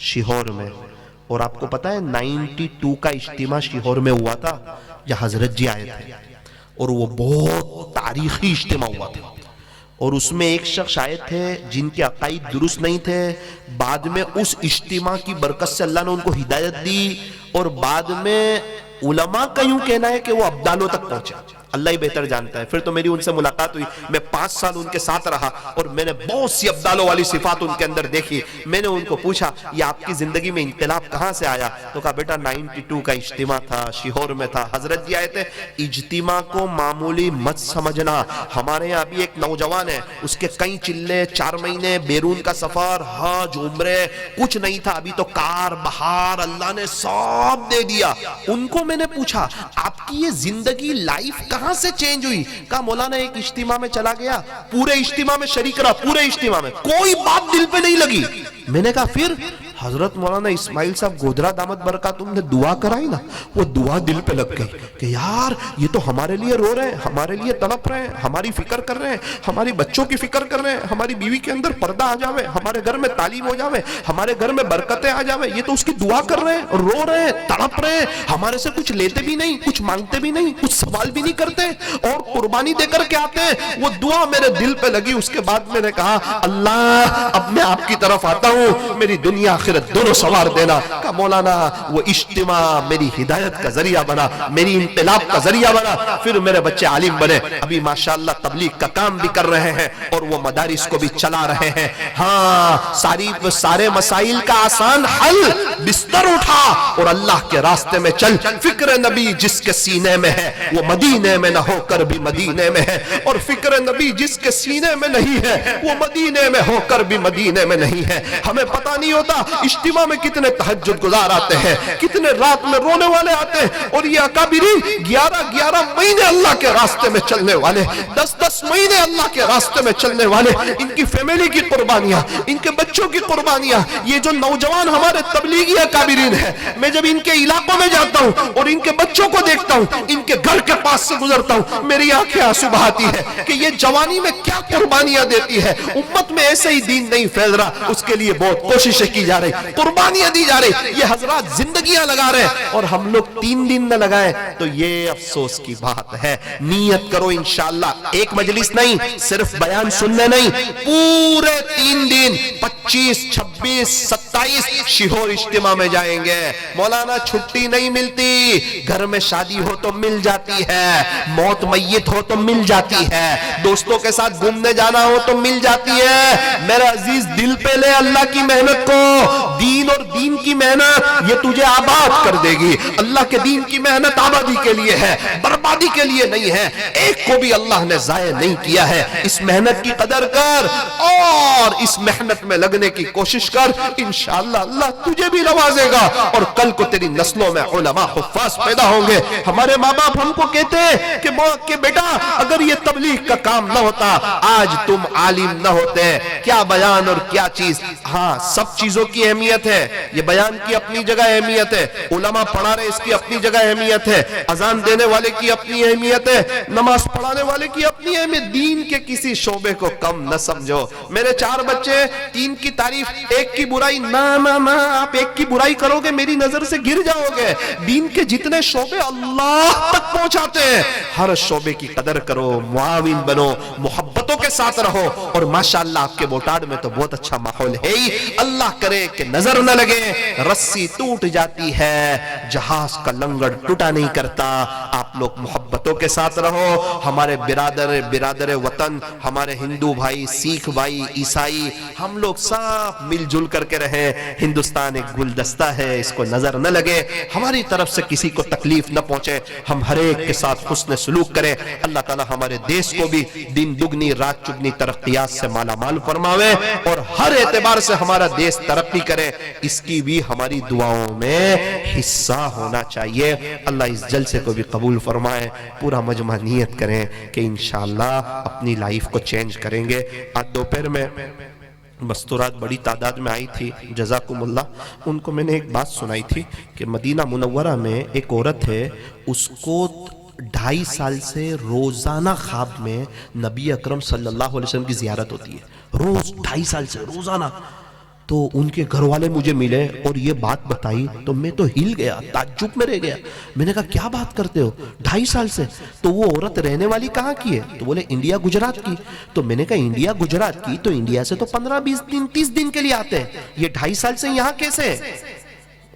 شیہور میں۔ اور آپ کو پتا ہے 92 کا اجتماع شیہور میں ہوا تھا، جہاں حضرت جی آئے تھے، اور وہ بہت تاریخی اجتماع ہوا تھا۔ اور اس میں ایک شخص آئے تھے جن کے عقائد درست نہیں تھے، بعد میں اس اجتماع کی برکت سے اللہ نے ان کو ہدایت دی، اور بعد میں علماء کا یوں کہنا ہے کہ وہ ابدالوں تک پہنچے، اللہ ہی بہتر جانتا ہے۔ پھر تو میری ان سے ملاقات ہوئی، میں 5 سال ان کے ساتھ رہا، اور میں نے بہت سی ابدالوں والی صفات ان کے اندر دیکھی۔ میں نے ان کو پوچھا یہ آپ کی زندگی میں انقلاب کہاں سے آیا؟ تو کہا بیٹا 92 کا اجتماع تھا، شیہور میں تھا، حضرت جی آئے تھے۔ اجتماع کو معمولی مت سمجھنا۔ ہمارے یہاں ابھی ایک نوجوان ہے، اس کے کئی چلے، 4 مہینے بیرون کا سفر، حج، عمرے، کچھ نہیں تھا، ابھی تو کار بہار اللہ نے سب دے دیا۔ ان کو میں نے پوچھا آپ کی یہ زندگی لائف کہاں سے چینج ہوئی؟ کہا مولانا ایک اجتماع میں چلا گیا، پورے اجتماع میں شریک رہا، پورے اجتماع میں کوئی بات دل پہ نہیں لگی۔ میں نے کہا پھر؟ حضرت مولانا اسماعیل صاحب گودرا دامت برکاتہم نے دعا کرائی نا، وہ دعا دل پہ لگ گئی کہ یار یہ تو ہمارے لیے رو رہے ہیں، ہمارے لیے تڑپ رہے ہیں، ہماری فکر کر رہے ہیں، ہماری بچوں کی فکر کر رہے ہیں، ہماری بیوی کے اندر پردہ آ جاوے، ہمارے گھر میں تعلیم ہو جاوے، ہمارے گھر میں برکتیں آ جاوے۔ یہ تو اس کی دعا کر رہے ہیں، رو رہے ہیں، تڑپ رہے ہیں، ہمارے سے کچھ لیتے بھی نہیں، کچھ مانگتے بھی نہیں، کچھ سوال بھی نہیں کرتے، اور قربانی دے کر کے آتے ہیں۔ وہ دعا میرے دل پہ لگی۔ اس کے بعد میں نے کہا اللہ اب میں آپ کی طرف آتا ہوں، میری دنیا آخرت دونوں سوار دینا۔ کہ مولانا وہ اجتماع میری ہدایت کا ذریعہ بنا، میری انقلاب کا ذریعہ بنا۔ پھر میرے بچے عالم بنے، ابھی ماشاءاللہ تبلیغ کا کام بھی کر رہے ہیں، اور وہ مدارس کو بھی چلا رہے ہیں۔ ہاں سارے مسائل کا آسان حل، بستر اٹھا اور اللہ کے راستے میں چل۔ فکر نبی جس کے سینے میں ہے وہ مدینے میں نہ ہو کر بھی مدینے میں ہے، اور فکر نبی جس کے سینے میں نہیں ہے وہ مدینے میں ہو کر بھی مدینے میں نہیں ہے۔ ہمیں پتہ نہیں ہوتا اجتماع میں کتنے تہجد گزار آتے ہیں، کتنے رات میں رونے والے آتے ہیں، اور یہ اکابرین 11 مہینے اللہ کے راستے میں چلنے والے، 10 مہینے اللہ کے راستے میں چلنے والے، ان کی فیملی کی قربانیاں، ان کے بچوں کی قربانیاں، یہ جو نوجوان ہمارے تبلیغی اکابرین ہیں، میں جب ان کے علاقوں میں جاتا ہوں اور ان کے بچوں کو دیکھتا ہوں، ان کے گھر کے پاس سے گزرتا ہوں، میری آنکھیں آنسو بہاتی ہے کہ یہ جوانی میں کیا قربانیاں دیتی ہے۔ امت میں ایسے ہی دین نہیں پھیل رہا، اس کے لیے بہت کوششیں کی جا رہی، قربانیاں دی جا رہی، یہ حضرات زندگیاں لگا رہے ہیں اور ہم لوگ 3 دن نہ لگائیں تو یہ افسوس کی بات ہے۔ نیت کرو انشاءاللہ، ایک مجلس نہیں، صرف بیان سننے نہیں، پورے 3 دن 25، 26، 27 شیہور اجتماع میں جائیں گے۔ مولانا چھٹی نہیں ملتی، گھر میں شادی ہو تو مل جاتی ہے، موت میت ہو تو مل جاتی ہے، دوستوں کے ساتھ گھومنے جانا ہو تو مل جاتی ہے۔ میرے عزیز دل پہ لے اللہ کی محنت کو، دین اور دین کی محنت یہ تجھے آباد کر دے گی۔ اللہ کے دین کی محنت آبادی کے لیے ہے، بربادی کے لیے نہیں ہے، ایک کو بھی اللہ نے ضائع نہیں کیا ہے۔ اس محنت کی قدر کر اور اس محنت میں لگنے کی کوشش کر، انشاءاللہ اللہ تجھے بھی نوازے گا، اور کل کو تیری نسلوں میں علماء حفاظ پیدا ہوں گے۔ ہمارے ماں باپ ہم کو کہتے ہیں کہ بیٹا اگر یہ تبلیغ کا کام نہ ہوتا آج تم عالم نہ ہوتے، کیا بیان اور کیا چیز۔ ہاں سب چیزوں کی اہمیت ہے، یہ بیان کی اپنی جگہ اہمیت ہے، علماء پڑھا رہے اس کی اپنی جگہ اہمیت ہے، اذان دینے والے کی اپنی اہمیت ہے، نماز پڑھانے والے کی اپنی اہمیت۔ دین کے کسی شعبے کو کم نہ سمجھو۔ میرے 4 بچے، 3 کی تعریف، 1 کی برائی، نہ آپ 1 کی برائی کرو گے میری نظر سے گر جاؤ گے۔ دین کے جتنے شعبے اللہ تک پہنچاتے ہیں، ہر شعبے کی قدر کرو، معاون بنو، محبتوں کے ساتھ رہو، اور ماشاءاللہ آپ کے بوٹاڈ میں تو بہت اچھا ماحول ہے ہی۔ اللہ کرے کہ نظر نہ لگے، رسی ٹوٹ جاتی ہے، جہاز کا لنگر ٹوٹا نہیں کرتا۔ آپ لوگ محبتوں کے ساتھ رہو۔ ہمارے برادر وطن، ہمارے ہندو بھائی، سکھ بھائی، عیسائی، ہم لوگ سب مل جل کر کے رہیں۔ ہندوستان ایک گلدستہ ہے، اس کو نظر نہ لگے، ہماری طرف سے کسی کو تکلیف نہ پہنچے، ہم ہر ایک کے ساتھ حسن سلوک کریں۔ اللہ تعالی ہمارے دیش کو بھی دن دگنی رات چگنی ترقیات سے مالا مال فرماوے، اور ہر اعتبار سے ہمارا دیش ترقی کرے، اس کی بھی ہماری دعاؤں میں حصہ ہونا چاہیے۔ اللہ اس جلسے کو بھی قبول فرمائے۔ پورا مجمع نیت کریں کہ انشاءاللہ اپنی لائف کو چینج کریں گے۔ آج دوپہر میں مستورات بڑی تعداد میں آئی تھی، جزاکم اللہ۔ ان کو میں نے ایک بات سنائی تھی کہ مدینہ منورہ میں ایک عورت ہے، اس کو 2.5 سال سے روزانہ خواب میں نبی اکرم صلی اللہ علیہ وسلم کی زیارت ہوتی ہے، روز 2.5 سال سے روزانہ۔ تو ان کے گھر والے مجھے ملے اور یہ بات بتائی تو میں تو ہل گیا، تعجب میں رہ گیا۔ میں نے کہا کیا بات کرتے ہو 2.5 سال سے؟ تو وہ عورت رہنے والی کہاں کی ہے؟ تو بولے انڈیا گجرات کی۔ تو میں نے کہا انڈیا گجرات کی تو انڈیا سے تو 15-20 دن 30 دن کے لیے آتے ہیں، یہ 2.5 سال سے یہاں کیسے ہے؟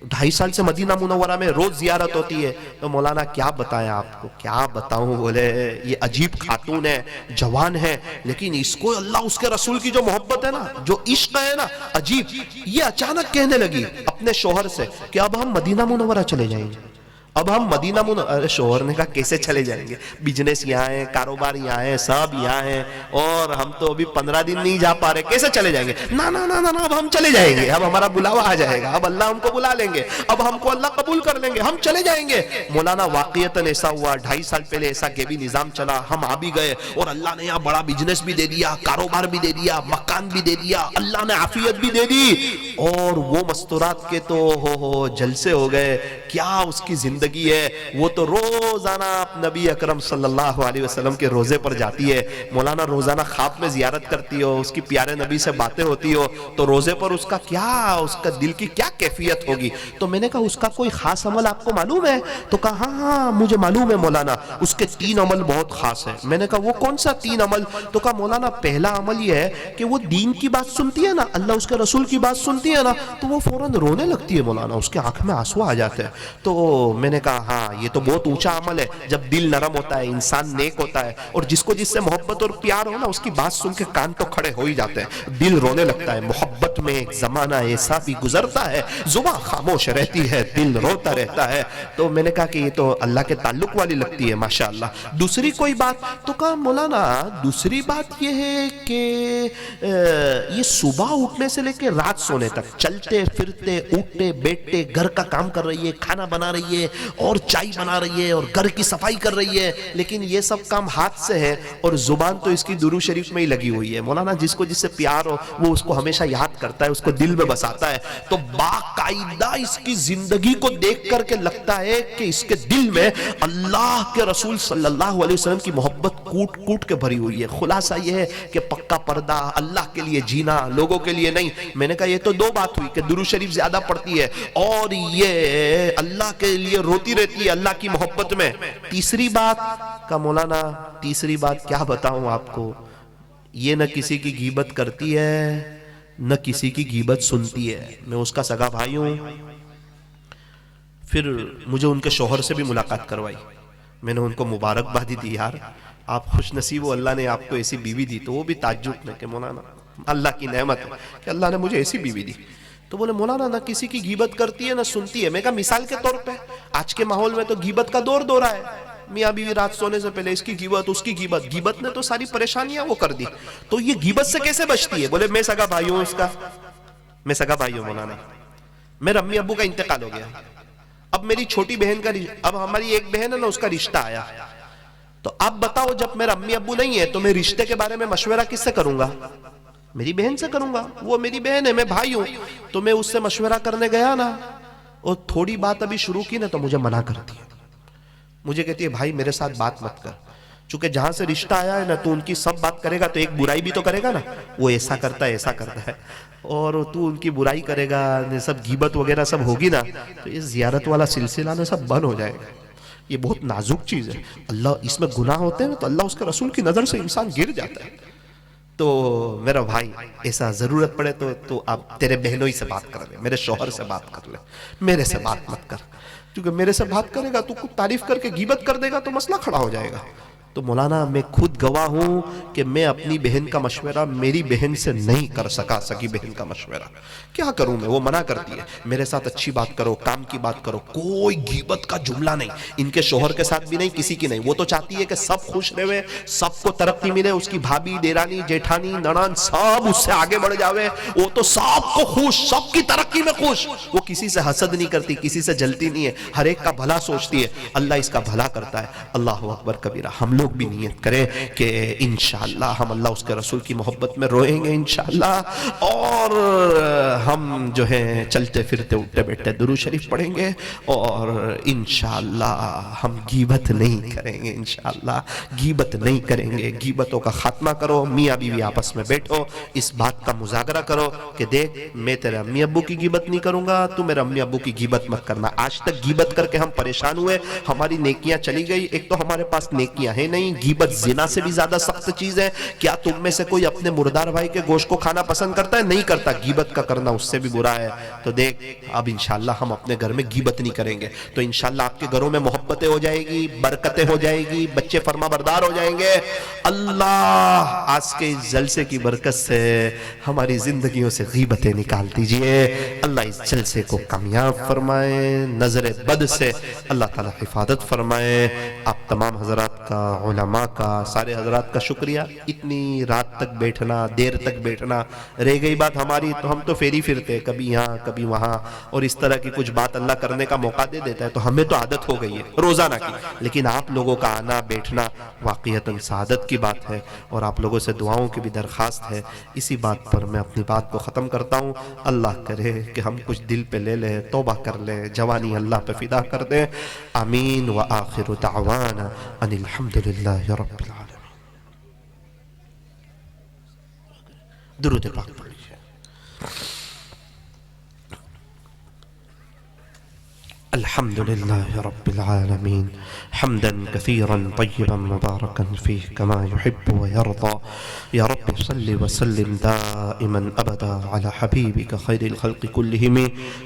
2.5 سال سے مدینہ منورہ میں روز زیارت ہوتی ہے۔ تو مولانا کیا بتائیں آپ کو، کیا بتاؤں؟ بولے یہ عجیب خاتون ہے، جوان ہے، لیکن اس کو اللہ اس کے رسول کی جو محبت ہے نا، جو عشق ہے نا، عجیب۔ یہ اچانک کہنے لگی اپنے شوہر سے کہ اب ہم مدینہ منورہ چلے جائیں گے، اب ہم مدینہ منورہ۔ شوہر نے کہا کیسے چلے جائیں گے؟ بزنس یہاں ہے، کاروبار یہاں ہے، سب یہاں ہے، اور ہم تو ابھی 15 دن نہیں جا پا رہے، کیسے چلے جائیں گے؟ نا نا نا نا، اب ہم چلے جائیں گے، اب ہمارا بلاوا آ جائے گا، اب اللہ ہم کو بلا لیں گے، اب ہم کو اللہ قبول کر لیں گے، ہم چلے جائیں گے۔ مولانا واقعتاً ایسا ہوا، 2.5 سال پہلے ایسا کیبی نظام چلا، ہم آ بھی گئے، اور اللہ نے یہاں بڑا بزنس بھی دے دیا، کاروبار بھی دے دیا، مکان بھی دے دیا، اللہ نے عافیت بھی دے دی، اور وہ مستورات کے تو ہو جلسے ہو گئے۔ کیا اس کی زندگی ہے، وہ تو روزانہ نبی اکرم صلی اللہ علیہ وسلم کے روزے پر جاتی ہے۔ مولانا روزانہ خواب میں زیارت کرتی ہو، اس کی پیارے نبی سے باتیں ہوتی ہو، تو روزے پر اس کا کیا، اس کا دل کی کیا کیفیت ہوگی؟ تو میں نے کہا اس کا کوئی خاص عمل آپ کو معلوم ہے؟ تو کہا ہاں ہاں مجھے معلوم ہے مولانا، اس کے 3 عمل بہت خاص ہیں۔ میں نے کہا وہ کون سا 3 عمل؟ تو کہا مولانا پہلا عمل یہ ہے کہ وہ دین کی بات سنتی ہے نا، اللہ اس کے رسول کی بات سنتی ہے نا، تو وہ فوراً رونے لگتی ہے مولانا، اس کے آنکھ میں آنسو آ جاتے ہیں۔ تو میں نے کہا ہاں یہ تو بہت اونچا عمل ہے جب دل نرم ہوتا ہے، انسان نیک ہوتا ہے، اور جس کو جس سے محبت اور پیار ہو نا، اس کی بات سن کے کان تو کھڑے ہو ہی جاتے ہیں، دل رونے لگتا ہے۔ محبت میں ایک زمانہ ایسا بھی گزرتا ہے، زباں خاموش رہتی ہے، دل روتا رہتا ہے۔ تو میں نے کہا کہ یہ تو اللہ کے تعلق والی لگتی ہے ماشاءاللہ۔ دوسری کوئی بات؟ تو کہا مولانا دوسری بات یہ ہے کہ یہ صبح اٹھنے سے لے کے رات سونے تک چلتے پھرتے اٹھتے بیٹھتے گھر کا کام کر رہی ہے، کھانا بنا رہی ہے اور چائے بنا رہی ہے اور گھر کی صفائی کر رہی ہے، لیکن یہ سب کام ہاتھ سے ہے اور زبان تو اس کی درود شریف میں ہی لگی ہوئی ہے۔ مولانا جس کو جس سے پیار ہو وہ اس کو ہمیشہ یاد کرتا ہے، اس کو دل میں بساتا ہے۔ تو باقاعدہ اس کی زندگی کو دیکھ کر کے لگتا ہے کہ اس کے دل میں اللہ کے رسول صلی اللہ علیہ وسلم کی محبت کوٹ کوٹ کے بھری ہوئی ہے۔ خلاصہ یہ ہے کہ پکا پردہ، اللہ کے لیے جینا، لوگوں کے لیے نہیں۔ میں نے کہا یہ تو دو بات ہوئی کہ درود شریف زیادہ پڑھتی ہے اور یہ اللہ کے لیے روتی رہتی ہے اللہ کی محبت میں۔ تیسری بات کا مولانا تیسری بات کیا بتاؤں آپ کو، یہ نہ کسی کی غیبت کرتی ہے نہ کسی کی غیبت سنتی ہے۔ میں اس کا سگا بھائی ہوں۔ پھر مجھے ان کے شوہر سے بھی ملاقات کروائی، میں نے ان کو مبارکبادی دی، یار آپ خوش نصیب ہو، اللہ نے آپ کو ایسی بیوی دی۔ تو وہ بھی تعجب میں کہ مولانا اللہ کی نعمت ہے کہ اللہ نے مجھے ایسی بیوی دی۔ تو بولے مولانا نہ کسی کی غیبت کرتی ہے نہ سنتی ہے۔ میں کہا مثال کے طور پہ آج کے ماحول میں تو غیبت کا دور دورہ ہے، میاں بیوی رات سونے سے پہلے اس کی غیبت اس کی غیبت، غیبت نے تو ساری پریشانیاں وہ کر دی۔ تو یہ غیبت سے کیسے بچتی ہے؟ بولے میں سگا بھائی ہوں اس کا، میں سگا بھائی ہوں مولانا، میرے امی ابو کا انتقال ہو گیا، اب میری چھوٹی بہن کا اب ہماری ایک بہن ہے نا، اس کا رشتہ آیا۔ تو اب بتاؤ جب میرا امی ابو نہیں ہے تو میں رشتے کے بارے میں مشورہ کس سے کروں گا؟ میری بہن سے کروں گا، وہ میری بہن ہے، میں بھائی ہوں۔ تو میں اس سے مشورہ کرنے گیا نا، اور تھوڑی بات ابھی شروع کی نا تو مجھے منع کرتی ہے، مجھے کہتی ہے بھائی میرے ساتھ بات مت کر، چونکہ جہاں سے رشتہ آیا ہے نا تو ان کی سب بات کرے گا تو ایک برائی بھی تو کرے گا نا، وہ ایسا کرتا ہے ایسا کرتا ہے، اور تو ان کی برائی کرے گا، سب غیبت وغیرہ سب ہوگی نا تو یہ زیارت والا سلسلہ نا سب بند ہو جائے گا۔ یہ بہت نازک چیز ہے، اللہ اس میں گناہ ہوتے ہیں تو اللہ اس کے رسول کی نظر سے انسان گر جاتا ہے۔ تو میرا بھائی ایسا ضرورت پڑے تو آپ تیرے بہنوں ہی سے بات کر لے، میرے شوہر سے بات کر لے، میرے سے بات مت کر، کیونکہ میرے سے بات کرے گا تو کچھ تعریف کر کے غیبت کر دے گا تو مسئلہ کھڑا ہو جائے گا۔ تو مولانا میں خود گواہ ہوں کہ میں اپنی بہن کا مشورہ میری بہن سے نہیں کر سکا، سگی بہن کا مشورہ کیا کروں میں، وہ منع کرتی ہے میرے ساتھ اچھی بات کرو، کام کی بات کرو، کوئی غیبت کا جملہ نہیں، ان کے شوہر کے ساتھ بھی نہیں، کسی کی نہیں۔ وہ تو چاہتی ہے کہ سب خوش رہے، سب کو ترقی ملے، اس کی بھابی، دیرانی، جیٹھانی، ننان سب اس سے آگے بڑھ جاوے، وہ تو سب کو خوش، سب کی ترقی میں خوش، وہ کسی سے حسد نہیں کرتی، کسی سے جلتی نہیں ہے، ہر ایک کا بھلا سوچتی ہے، اللہ اس کا بھلا کرتا ہے۔ اللہ اکبر کبیرہ۔ ہم لوگ بھی نیت کریں کہ انشاءاللہ ہم اللہ اس کے رسول کی محبت میں روئیں گے انشاءاللہ، اور ہم جو ہیں چلتے پھرتے اٹھتے بیٹھتے درود شریف پڑھیں گے، اور انشاءاللہ ہم غیبت نہیں کریں گے، انشاءاللہ غیبت نہیں کریں گے۔ غیبتوں کا خاتمہ کرو، میاں بیوی آپس میں بیٹھو، اس بات کا مذاکرہ کرو کہ دیکھ میں تیرے امی ابو کی غیبت نہیں کروں گا، تو میرے امی ابو کی غیبت مت کرنا۔ آج تک غیبت کر کے ہم پریشان ہوئے، ہماری نیکیاں چلی گئی، ایک تو ہمارے پاس نیکیاں ہیں نہیں، غیبت زنا سے بھی زیادہ سخت چیز ہے۔ کیا تم میں سے کوئی اپنے مردار بھائی کے گوشت کو کھانا پسند کرتا ہے؟ نہیں کرتا۔ غیبت کا کرنا اس سے بھی برا ہے۔ تو دیکھ اب انشاءاللہ ہم اپنے گھر میں غیبت نہیں کریں گے، تو انشاءاللہ آپ کے گھروں میں محبتیں ہو جائے گی، برکتیں ہو جائے گی، بچے فرما بردار ہو جائیں گے۔ اللہ آج کے اس جلسے کی برکت سے ہماری زندگیوں سے غیبتیں نکال دیجئے، اللہ اس جلسے کو کامیاب فرمائے، نظر بد سے اللہ تعالی حفاظت فرمائے۔ آپ تمام حضرات کا، علماء کا، سارے حضرات کا شکریہ۔ اتنی رات تک بیٹھنا، دیر تک بیٹھنا، رہ گئی بات ہماری تو ہم تو فیری پھرتے کبھی یہاں کبھی وہاں، اور اس طرح کی کچھ بات اللہ کرنے کا موقع دے دیتا ہے تو ہمیں تو عادت ہو گئی ہے روزانہ کی، لیکن آپ لوگوں کا آنا بیٹھنا واقعتاً سعادت کی بات ہے، اور آپ لوگوں سے دعاؤں کی بھی درخواست ہے۔ اسی بات پر میں اپنی بات کو ختم کرتا ہوں۔ اللہ کرے کہ ہم کچھ دل پہ لے لیں، توبہ کر لیں، جوانی اللہ پہ فدا کر دیں۔ آمین۔ وآخر دعوانا ان الحمدللہ رب العالمین۔ درود پاک پڑھ لیجیے۔ الحمد الحمد لله رب العالمين حمدا كثيرا طيبا مباركا فيه كما يحب ويرضى. يا رب صل وسلم دائما أبدا على حبيبك خير الخلق كلهم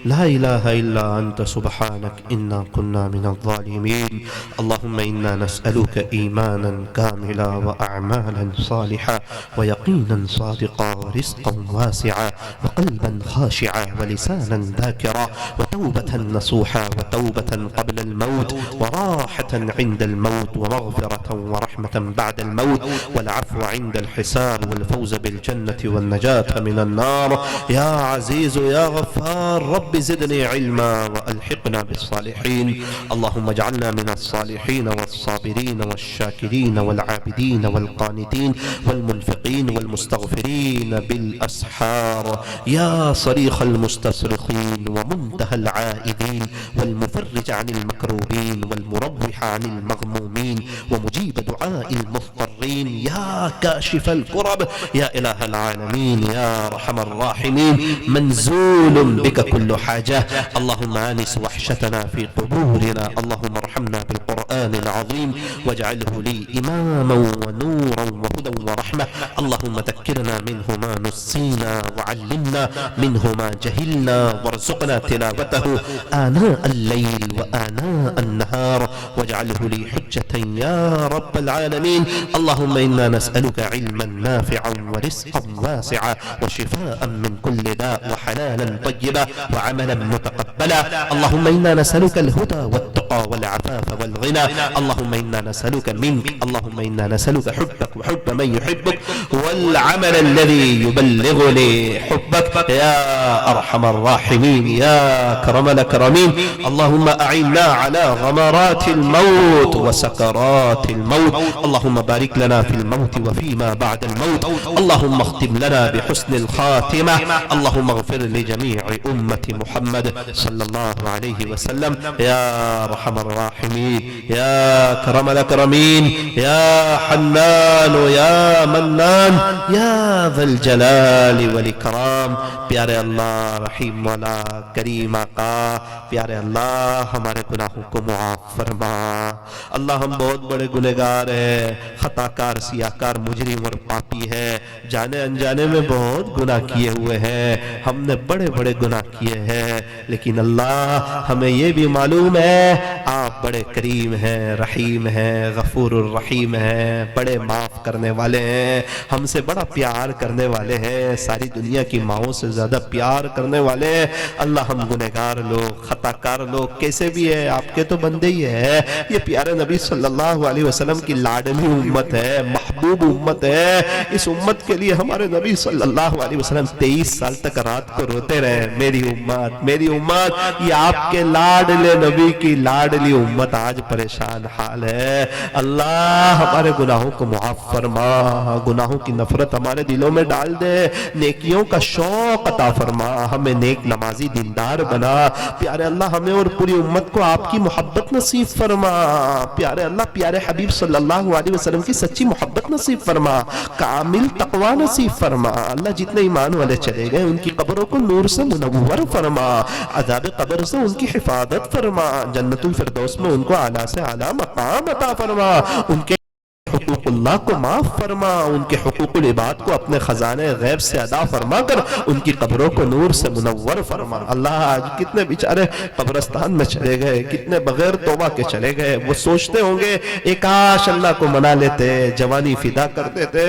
لا إله إلا أنت سبحانك إنا كنا من الظالمين. اللهم إنا نسألك إيمانا كاملا وأعمالا صالحة ويقينا صادقا ورزقا واسعا وقلبا خاشعا ولسانا ذاكرا وتوبة نصوحا وتوبة قبل الموت وراحة عند الموت ومغفرة ورحمة بعد الموت والعفو عند الحساب والفوز بالجنة والنجاة من النار. يا عزيز يا غفار رب زدني علما وألحقنا بالصالحين. اللهم اجعلنا من الصالحين والصابرين والشاكرين والعابدين والقانتين والمنفقين والمستغفرين بالأسحار. يا صريخ المستصرخين ومنتهى العائذين والمفرج عن المكروبين والمروح عن المغمومين ومجيب دعاء المضطرين. يا كاشف الكرب يا إله العالمين يا أرحم الراحمين. منزول بك كل حاجة. اللهم آنس وحشتنا في قبورنا. اللهم ارحمنا بالقرآن العظيم واجعله لي إماما ونورا وهدى ورحمة. اللهم ذكرنا منه ما نسينا وعلمنا منه ما جهلنا وارزقنا تلاوته آناء الليل وآناء النهار واجعله لي حجة يا رب العالمين. اللهم إنا نسألك علما نافعا ورزقا واسعا وشفاء من كل داء وحلالا طيبا وعملا متقبلا. اللهم إنا نسألك الهدى والتقى والعفاف والغنى. اللهم إنا نسألك منك. اللهم إنا نسألك حبك وحب من يحبك والعمل الذي يبلغني حبك يا أرحم الراحمين يا أكرم الأكرمين. اللهم أعنا على غمرات الموت وسكرات الموت. اللهم بارك لنا في الموت وفيما بعد الموت. اللهم اختم لنا بحسن الخاتمة. اللهم اغفر لجميع أمة محمد صلى الله عليه وسلم يا أرحم الراحمين يا أكرم الأكرمين يا حنان يا منان يا ذا الجلال والإكرام. پیارے اللہ رحیم مولا کریم آقا، پیارے اللہ ہمارے گناہوں کو معاف فرما. اللہ ہم بہت بڑے گنہگار ہیں، خطا کار، سیاہ کار، مجرم اور پاپی ہیں، جانے انجانے میں بہت گناہ کیے ہوئے ہیں. ہم نے بڑے بڑے گناہ کیے ہیں، لیکن اللہ ہمیں یہ بھی معلوم ہے آپ بڑے کریم ہیں، رحیم ہیں، غفور الرحیم ہیں، بڑے معاف کرنے والے ہیں، ہم سے بڑا پیار کرنے والے ہیں، ساری دنیا کی ماؤں سے زیادہ پیار کرنے والے ہیں. اللہ ہم گنہگار لوگ، خطا کار لوگ کیسے بھی ہیں، آپ کے تو بندے ہی ہیں. یہ پیارے نبی صلی اللہ علیہ وسلم کی لاڈلی امت ہے، محبوب امت ہے. اس امت کے لیے ہمارے نبی صلی اللہ علیہ وسلم 23 سال تک رات کو روتے رہے، میری امت میری امت. یہ آپ کے لاڈلے نبی کی لاڈلی امت آج پریشان حال ہے. اللہ ہمارے گناہوں کو معاف فرما، گناہوں کی نفرت ہمارے دلوں میں ڈال دے، نیکیوں کا شوق عطا فرما، ہمیں نیک نمازی دیندار بنا. پیارے اللہ ہمیں اور پوری امت کو آپ کی محبت نصیب فرما. پیارے اللہ پیارے حبیب صلی اللہ علیہ وسلم کی سچی محبت نصیب فرما، کامل تقوی نصیب فرما. اللہ جتنے ایمان والے چلے گئے ان کی قبروں کو نور سے منور فرما، عذاب قبر سے ان کی حفاظت فرما، جنت الفردوس میں ان کو اعلیٰ سے اعلیٰ مقام عطا فرما. ان کے حقوق اللہ کو معاف فرما، ان کے حقوق العباد کو اپنے خزانے غیب سے ادا فرما کر ان کی قبروں کو نور سے منور فرما. اللہ آج کتنے بیچارے قبرستان میں چلے گئے، کتنے بغیر توبہ کے چلے گئے. وہ سوچتے ہوں گے ایک کاش اللہ کو منا لیتے، جوانی فدا کر دیتے.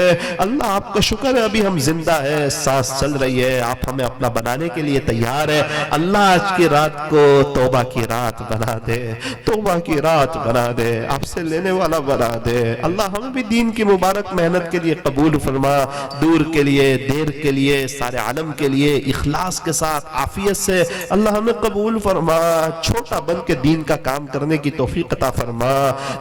اللہ آپ کا شکر ہے ابھی ہم زندہ ہیں، سانس چل رہی ہے، آپ ہمیں اپنا بنانے کے لیے تیار ہے. اللہ آج کی رات کو توبہ کی رات بنا دے، توبہ کی رات بنا دے، آپ سے لینے والا بنا دے. اللہ ہمیں بھی دین کی مبارک محنت کے لیے قبول فرما، دور کے لیے، دیر کے لیے، سارے عالم کے لیے اخلاص کے ساتھ عافیت سے اللہ ہمیں قبول فرما. چھوٹا بن کے دین کا کام کرنے کی توفیق عطا فرما.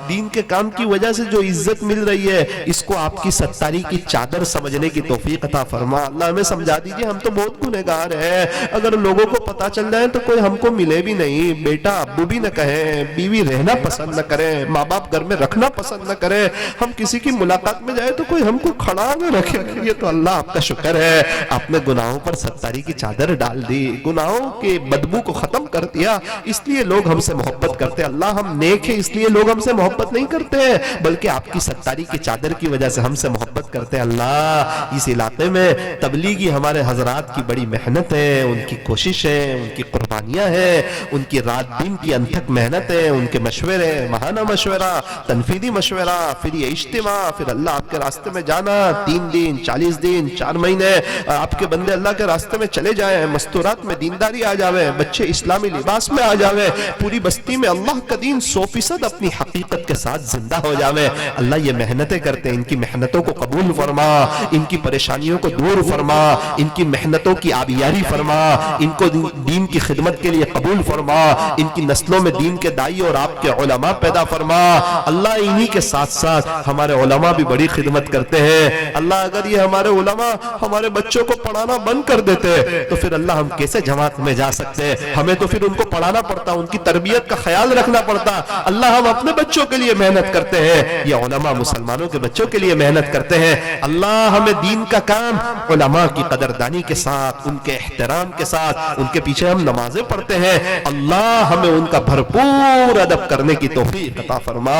دین کے کام کی وجہ سے جو عزت مل رہی ہے اس کو آپ کی ستاری کی چادر سمجھنے کی توفیق عطا فرما. اللہ ہمیں سمجھا دیجئے ہم تو بہت گنہگار ہیں، اگر لوگوں کو پتا چل جائے تو کوئی ہم کو ملے بھی نہیں، بیٹا ابو بھی نہ کہیں، بیوی رہنا پسند نہ کریں، ماں باپ گھر میں رکھنا پسند نہ کریں، ہم کسی کسی کی ملاقات میں جائے تو کوئی ہم کو کھڑا نہ رکھے. یہ تو اللہ آپ کا شکر ہے, آپ نے گناہوں پر ستاری کی چادر ڈال دی, گناہوں کے بدبو کو ختم کر دیا, اس لیے لوگ ہم سے محبت کرتے. اللہ ہم نیک ہیں اس لیے لوگ ہم سے محبت نہیں کرتے ہیں, بلکہ آپ کی ستاری کی چادر کی وجہ سے ہم سے محبت کرتے. اللہ اس علاقے میں تبلیغی ہمارے حضرات کی بڑی محنت ہے, ان کی کوشش ہے, ان کی قربانیاں ہیں, ان کی رات دن کی انتھک محنت ہے, ان کے مشورے, ماہانہ مشورہ, تنفیدی مشورہ, پھر یہ اجتماع, پھر اللہ آپ کے راستے میں جانا, 3 دن 40 دن 4 مہینے آپ کے بندے اللہ کے راستے میں چلے جائیں, مستورات میں دینداری آ جاوے, بچے اسلامی لباس میں آ جاوے, پوری بستی میں اللہ کا دین 100% اپنی حقیقت کے ساتھ زندہ ہو جاوے. اللہ یہ محنتیں کرتے ہیں, ان کی محنتوں کو قبول فرما, ان کی پریشانیوں کو دور فرما, ان کی محنتوں کی آبیاری فرما, ان کو دین کی خدمت کے لیے قبول فرما, ان کی نسلوں میں دین کے دائی اور آپ کے علماء پیدا فرما. اللہ انہی کے ساتھ ساتھ ہمارے علماء بھی بڑی خدمت کرتے ہیں. اللہ اگر یہ ہمارے علماء ہمارے بچوں کو پڑھانا بند کر دیتے تو پھر اللہ ہم کیسے جماعت میں جا سکتے؟ ہمیں تو پھر ان کو پڑھانا پڑتا, ان کی تربیت کا خیال رکھنا پڑتا. اللہ ہم اپنے بچوں کے لیے محنت کرتے ہیں, یہ علماء مسلمانوں کے بچوں کے لیے محنت کرتے ہیں. اللہ ہمیں دین کا کام علماء کی قدردانی کے ساتھ, ان کے احترام کے ساتھ, ان کے پیچھے ہم نمازیں پڑھتے ہیں, اللہ ہمیں ان کا بھرپور ادب کرنے کی توفیق عطا فرما.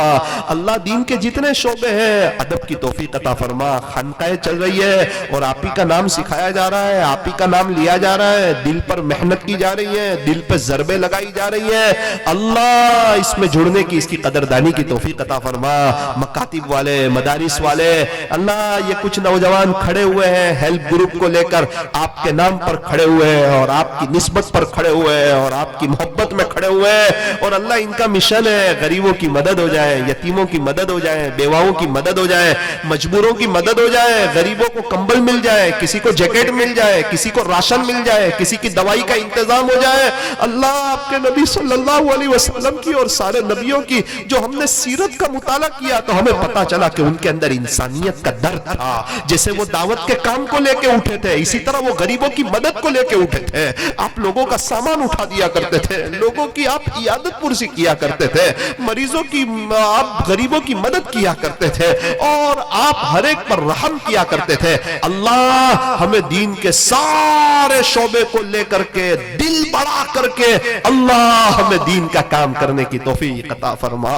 اللہ دین کے جتنے شعبے ہیں ادب کی توفیق عطا فرما. خانقاہیں چل رہی ہے اور آپ ہی کا نام سکھایا جا رہا ہے, آپ ہی کا نام لیا جا رہا ہے, دل پر محنت کی جا رہی ہے, دل پہ ضربیں لگائی جا رہی ہے. اللہ اس میں جڑنے کی, اس کی قدردانی کی توفیق عطا فرما. مکاتب والے, مدارس والے, اللہ یہ کچھ نوجوان کھڑے ہوئے ہیں ہیلپ گروپ کو لے کر, آپ کے نام پر کھڑے ہوئے ہیں اور آپ کی نسبت پر کھڑے ہوئے ہیں اور آپ کی محبت میں کھڑے ہوئے ہیں, اور اللہ ان کا مشن ہے غریبوں کی مدد ہو جائے, یتیموں کی مدد ہو جائے, بیواؤں کی مدد ہو جائے, مجبوروں کی مدد ہو جائے, غریبوں کو کمبل مل جائے, کسی کو جیکٹ مل جائے, کسی کو راشن مل جائے, کسی کی دوائی کا انتظام ہو جائے. اللہ آپ کے نبی صلی اللہ علیہ وسلم کی اور سارے نبیوں کی جو ہم نے سیرت کا مطالعہ کیا تو ہمیں پتا چلا کہ ان کے اندر انسانیت کا درد تھا. جیسے وہ دعوت کے کام کو لے کے اٹھے تھے, اسی طرح وہ غریبوں کی مدد کو لے کے اٹھے تھے. آپ لوگوں کا سامان اٹھا دیا کرتے تھے, لوگوں کی آپ عیادت پرسی کیا کرتے تھے, مریضوں کی آپ غریبوں کی مدد کیا کرتے تھے, اور آپ ہر ایک پر رحم کیا کرتے تھے. اللہ ہمیں دین کے سارے شعبے کو لے کر کے دل بڑا کر کے اللہ ہمیں دین کا کام کرنے کی توفیق عطا فرما.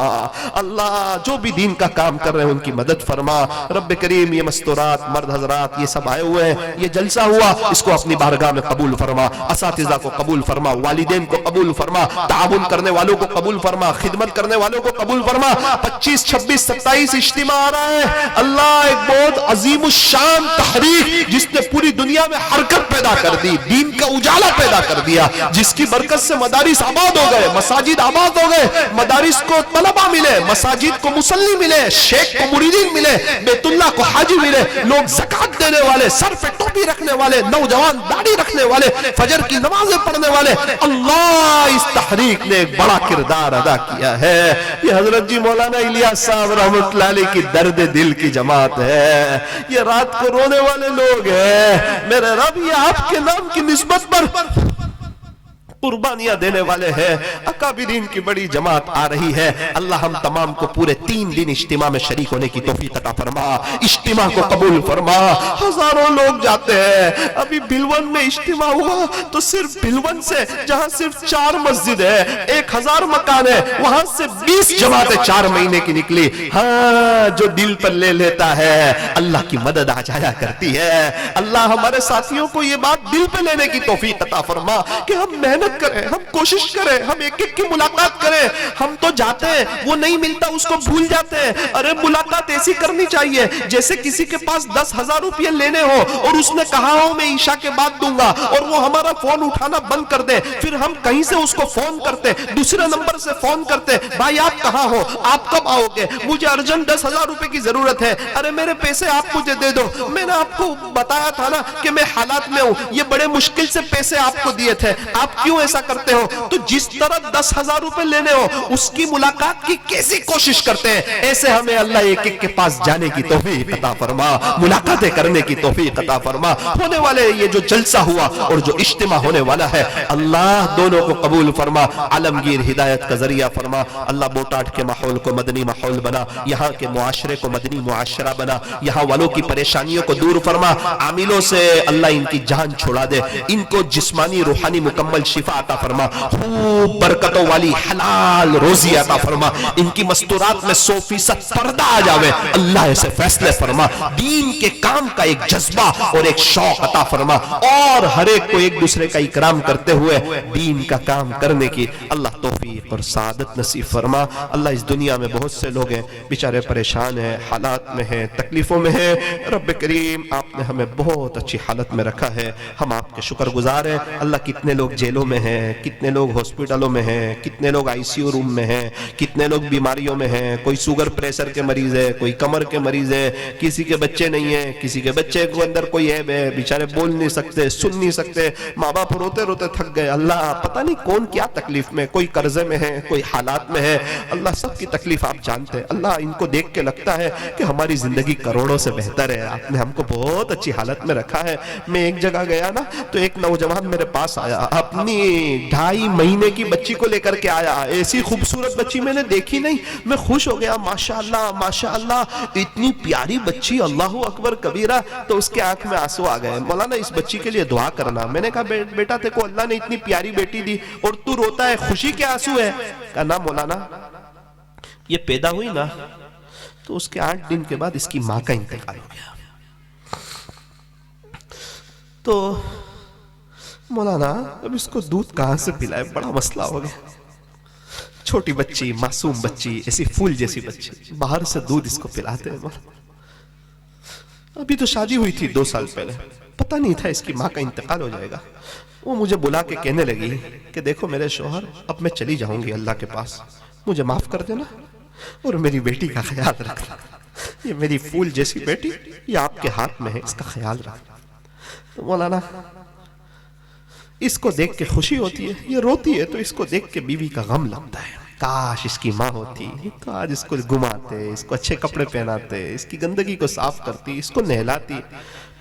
اللہ جو بھی دین کا کام کر رہے ہیں ان کی مدد فرما. رب کریم یہ مستورات, مرد حضرات یہ سب آئے ہوئے ہیں, یہ جلسہ ہوا, اس کو اپنی بارگاہ میں قبول فرما. اساتذہ کو قبول فرما, والدین کو قبول فرما, تعاون کرنے والوں کو قبول فرما, خدمت کرنے والوں کو قبول فرما. 25 26 27 اجتماع آ رہا ہے. اللہ ایک بہت عظیم الشان تحریک جس نے پوری دنیا میں حرکت پیدا کر دی, دین کا اجالا پیدا کر دیا, جس کی برکت سے مدارس آباد ہو گئے, مساجد آباد ہو گئے, مدارس کو طلبہ ملے, مساجد کو مصلی ملے, شیخ کو مریدین ملے, بیت اللہ کو حاجی ملے, لوگ زکات دینے والے, سر پہ ٹوپی رکھنے والے, نوجوان داڑھی رکھنے والے, فجر کی نمازیں پڑھنے والے. اللہ اس تحریک نے ایک بڑا کردار ادا کیا ہے. یہ حضرت جی مولانا الیاس صاحب رحمۃ اللہ علیہ کی درد دل کی جماعت ہے, یہ رات کو رونے والے لوگ ہیں. میرے رب یہ آپ کے نام کی نسبت پر قربانیاں دینے والے ہیں. اکابرین کی بڑی جماعت آ رہی ہے. اللہ ہم تمام کو پورے 3 دن اجتماع میں شریک ہونے کی توفیق عطا فرما. اجتماع کو قبول فرما. ہزاروں لوگ جاتے ہیں. ابھی بھلون میں اجتماع ہوا تو صرف بھلون سے جہاں صرف 4 مسجد ہے, 1000 مکان ہے, وہاں سے 20 جماعتیں 4 مہینے کی نکلی. ہاں جو دل پر لے لیتا ہے اللہ کی مدد آ جایا کرتی ہے. اللہ ہمارے ساتھیوں کو یہ بات دل پہ لینے کی توفیق عطا فرما کہ ہم محنت کریں, ہم کوشش کریں, ہم ایک ایک کی ملاقات کریں. ہم تو جاتے ہیں, وہ نہیں ملتا اس کو بھول جاتے ہیں. ارے ملاقات ایسی کرنی چاہیے جیسے کسی کے پاس 10,000 روپیہ لینے ہو اور اس نے کہا ہو میں عشاء کے بعد دوں گا, اور وہ ہمارا فون اٹھانا بند کر دے. پھر ہم کہیں سے اس کو فون کرتے, دوسرے نمبر سے فون کرتے, بھائی آپ کہاں ہو, آپ کب آؤ گے, مجھے ارجنٹ 10,000 روپے کی ضرورت ہے. ارے میرے پیسے آپ مجھے دے دو, میں نے آپ کو بتایا تھا نا کہ میں حالات میں ہوں, یہ بڑے مشکل سے پیسے آپ کو دیے تھے, آپ کیوں کیوں ایسا کرتے ہو؟ تو جس طرح 10,000 روپے لینے ہو اس کی ملاقات کی کیسی کوشش کرتے ہیں، ایسے ہمیں اللہ ایک ایک کے پاس جانے کی توفیق عطا فرما، ملاقاتیں کرنے کی توفیق عطا فرما۔ ہونے والے یہ جو جلسہ ہوا اور جو اجتماع ہونے والا ہے، اللہ دونوں کو قبول فرما، عالمگیر ہدایت کا ذریعہ فرما۔ اللہ بوٹاٹ کے ماحول کو مدنی ماحول بنا، یہاں کے معاشرے کو مدنی معاشرہ بنا، یہاں والوں کی پریشانیوں کو دور فرما، عاملوں سے اللہ ان کی جان چھڑا دے، ان کو جسمانی روحانی مکمل شفا عطا فرما، خوب برکتوں والی حلال روزی عطا فرما، ان کی مستورات میں 100% پردہ آ جاوے، اللہ ایسے فیصلے فرما، دین کے کام کا ایک جذبہ اور ایک شوق عطا فرما، اور ہر ایک کو ایک دوسرے کا اکرام کرتے ہوئے دین کا کام کرنے کی اللہ توفیق اور سعادت نصیب فرما۔ اللہ اس دنیا میں بہت سے لوگ ہیں بیچارے پریشان ہیں، حالات میں ہیں، تکلیفوں میں ہیں، رب کریم آپ نے ہمیں بہت اچھی حالت میں رکھا ہے، ہم آپ کے شکر گزار ہیں۔ اللہ کتنے لوگ جیلوں میں ہیں، کتنے لوگ ہاسپٹلوں میں ہیں، کتنے لوگ ICU روم میں ہیں، کتنے لوگ بیماریوں میں ہیں، کوئی شوگر پریشر کے مریض ہے، کوئی کمر کے مریض ہے، کسی کے بچے نہیں ہیں، کسی کے بچے کو اندر کوئی عیب ہے، بیچارے بول نہیں سکتے، سن نہیں سکتے، ماں باپ روتے روتے تھک گئے، اللہ پتہ نہیں کون کیا تکلیف میں، کوئی قرضے میں ہے، کوئی حالات میں ہے، اللہ سب کی تکلیف آپ جانتے ہیں۔ اللہ ان کو دیکھ کے لگتا ہے کہ ہماری زندگی کروڑوں سے بہتر ہے، آپ نے ہم کو بہت اچھی حالت میں رکھا ہے۔ میں ایک جگہ گیا نا تو ایک نوجوان میرے پاس آیا، اپنی 2.5 مہینے کی بچی کو لے کر کے آیا، ایسی خوبصورت بچی میں نے دیکھی نہیں، میں خوش ہو گیا، ماشاءاللہ ماشاءاللہ اتنی پیاری بچی، اللہ اکبر کبیرہ۔ تو اس کے آنکھ میں آنسو آ گئے، مولانا اس بچی کے لیے دعا کرنا۔ میں نے کہا بیٹا تے کو اللہ نے اتنی پیاری بیٹی دی اور تو روتا ہے، خوشی کے آنسو ہے؟ کہا نا مولانا، یہ پیدا ہوئی نا تو اس کے 8 دن کے بعد اس کی ماں کا انتقال ہو گیا۔ تو مولانا اب اس کو دودھ کہاں سے پلائے، بڑا مسئلہ ہو گیا۔ چھوٹی بچی، معصوم بچی، ایسی پھول جیسی بچی، باہر سے دودھ اس کو پلاتے ہیں۔ ابھی تو شادی ہوئی تھی 2 سال پہلے، پتہ نہیں تھا اس کی ماں کا انتقال ہو جائے گا۔ وہ مجھے بلا کے کہنے لگی کہ دیکھو میرے شوہر، اب میں چلی جاؤں گی اللہ کے پاس، مجھے معاف کر دینا اور میری بیٹی کا خیال رکھنا، یہ میری پھول جیسی بیٹی یہ آپ کے ہاتھ میں ہے، اس کا خیال رکھنا۔ تو مولانا اس کو دیکھ کے خوشی ہوتی ہے، یہ روتی ہے تو اس کو دیکھ کے بیوی کا غم لگتا ہے، کاش اس کی ماں ہوتی تو آج اس کو گھماتے، اس کو اچھے کپڑے پہناتے، اس کی گندگی کو صاف کرتی، اس کو نہلاتی۔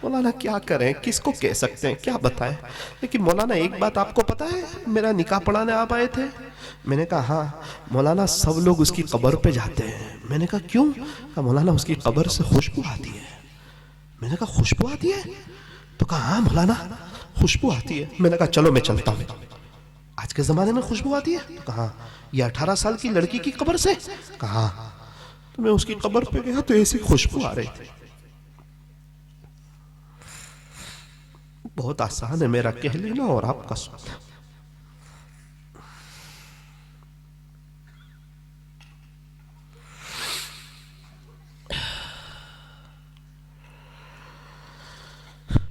مولانا کیا کریں، کس کو کہہ سکتے ہیں، کیا بتائیں؟ لیکن مولانا ایک بات آپ کو پتا ہے، میرا نکاح پڑھانے آپ آئے تھے؟ میں نے کہا ہاں۔ مولانا سب لوگ اس کی قبر پہ جاتے ہیں۔ میں نے کہا کیوں؟ کہا مولانا اس کی قبر سے خوشبو آتی ہے۔ میں نے کہا خوشبو آتی ہے؟ تو کہا ہاں مولانا خوشبو آتی ہے۔ میں نے کہا چلو میں چلتا ہوں۔ آج کے زمانے میں خوشبو آتی ہے؟ تو کہا یہ 18 سال کی لڑکی کی قبر سے؟ کہا تو میں اس کی قبر پہ گیا تو ایسی خوشبو آ رہی تھی۔ بہت آسان ہے میرا کہہ لینا اور آپ کا سننا۔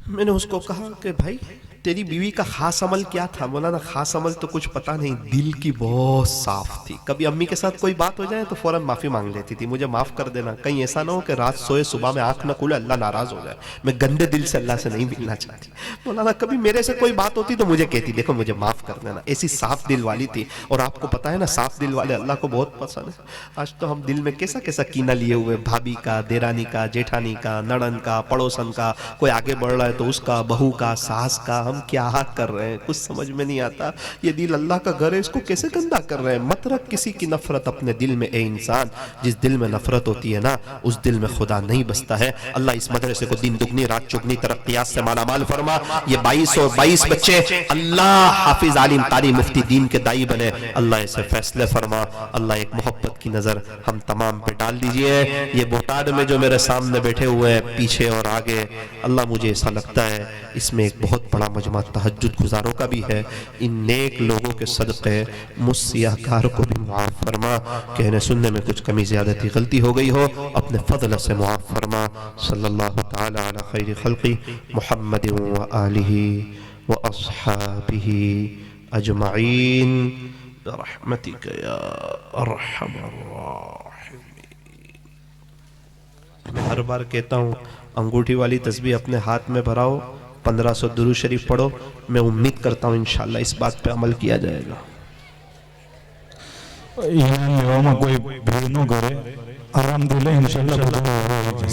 میں نے اس کو کہا کہ بھائی تیری بیوی کا خاص عمل کیا تھا؟ مولانا خاص عمل تو کچھ پتا نہیں، دل کی بہت صاف تھی، کبھی امی کے ساتھ کوئی بات ہو جائے تو فوراً معافی مانگ لیتی تھی، مجھے معاف کر دینا، کہیں ایسا نہ ہو کہ رات سوئے صبح میں آنکھ نہ کھلے اللہ ناراض ہو جائے، میں گندے دل سے اللہ سے نہیں ملنا چاہتی۔ مولانا کبھی میرے سے کوئی بات ہوتی تو مجھے کہتی دیکھو مجھے معاف کر دینا، ایسی صاف دل والی تھی۔ اور آپ کو پتا ہے نا صاف دل والے اللہ کو بہت پسند ہے۔ آج تو ہم دل میں کیسا کیسا کینہ لیے ہوئے، بھابھی کا، دیرانی کا، جیٹھانی کا، نڑن کا، پڑوسن کا، کوئی آگے بڑھ رہا ہے تو اس کا، بہو کا، ساس کا، ہم کیا کر رہے ہیں کچھ سمجھ میں نہیں آتا۔ یہ دل اللہ کا گھر ہے، اس کو کیسے گندا کر رہے ہیں؟ مت رکھ کسی کی نفرت اپنے دل میں اے انسان، جس دل میں نفرت ہوتی ہے نا اس دل میں خدا نہیں بستا ہے۔ اللہ اس مدرسے کو دن دگنی رات چگنی ترقیات سے مالا مال فرما۔ یہ 22 بچے اللہ حافظ عالم قاری مفتی دین کے دائی بنے، اللہ ایسے فیصلے فرما۔ اللہ ایک محبت کی نظر ہم تمام پہ ڈال دیجئے۔ یہ بوٹاڈ میں جو میرے سامنے بیٹھے ہوئے ہیں پیچھے اور آگے، اللہ مجھے ایسا لگتا ہے اس میں ایک بہت بڑا مجمع تہجد گزاروں کا بھی ہے۔ ان نیک لوگوں کے صدقے مجھ سیاہکار کو بھی معاف فرما، کہنے سننے میں کچھ کمی زیادتی غلطی ہو گئی ہو اپنے فضل سے معاف فرما۔ صلی اللہ تعالی علی خیر خلقی محمد و آلہ و اصحابہ اجمعین برحمتک یا ارحم الراحمین۔ میں ہر بار کہتا ہوں انگوٹھی والی تسبیح اپنے ہاتھ میں بھراؤ، 1500 درود شریف پڑھو. میں امید کرتا ہوں انشاءاللہ اس بات پہ عمل کیا جائے گا. ایمان لیવામાં કોઈ ભેદ ન કરે, આરામથી લે ઇન્શાલ્લાહ બધું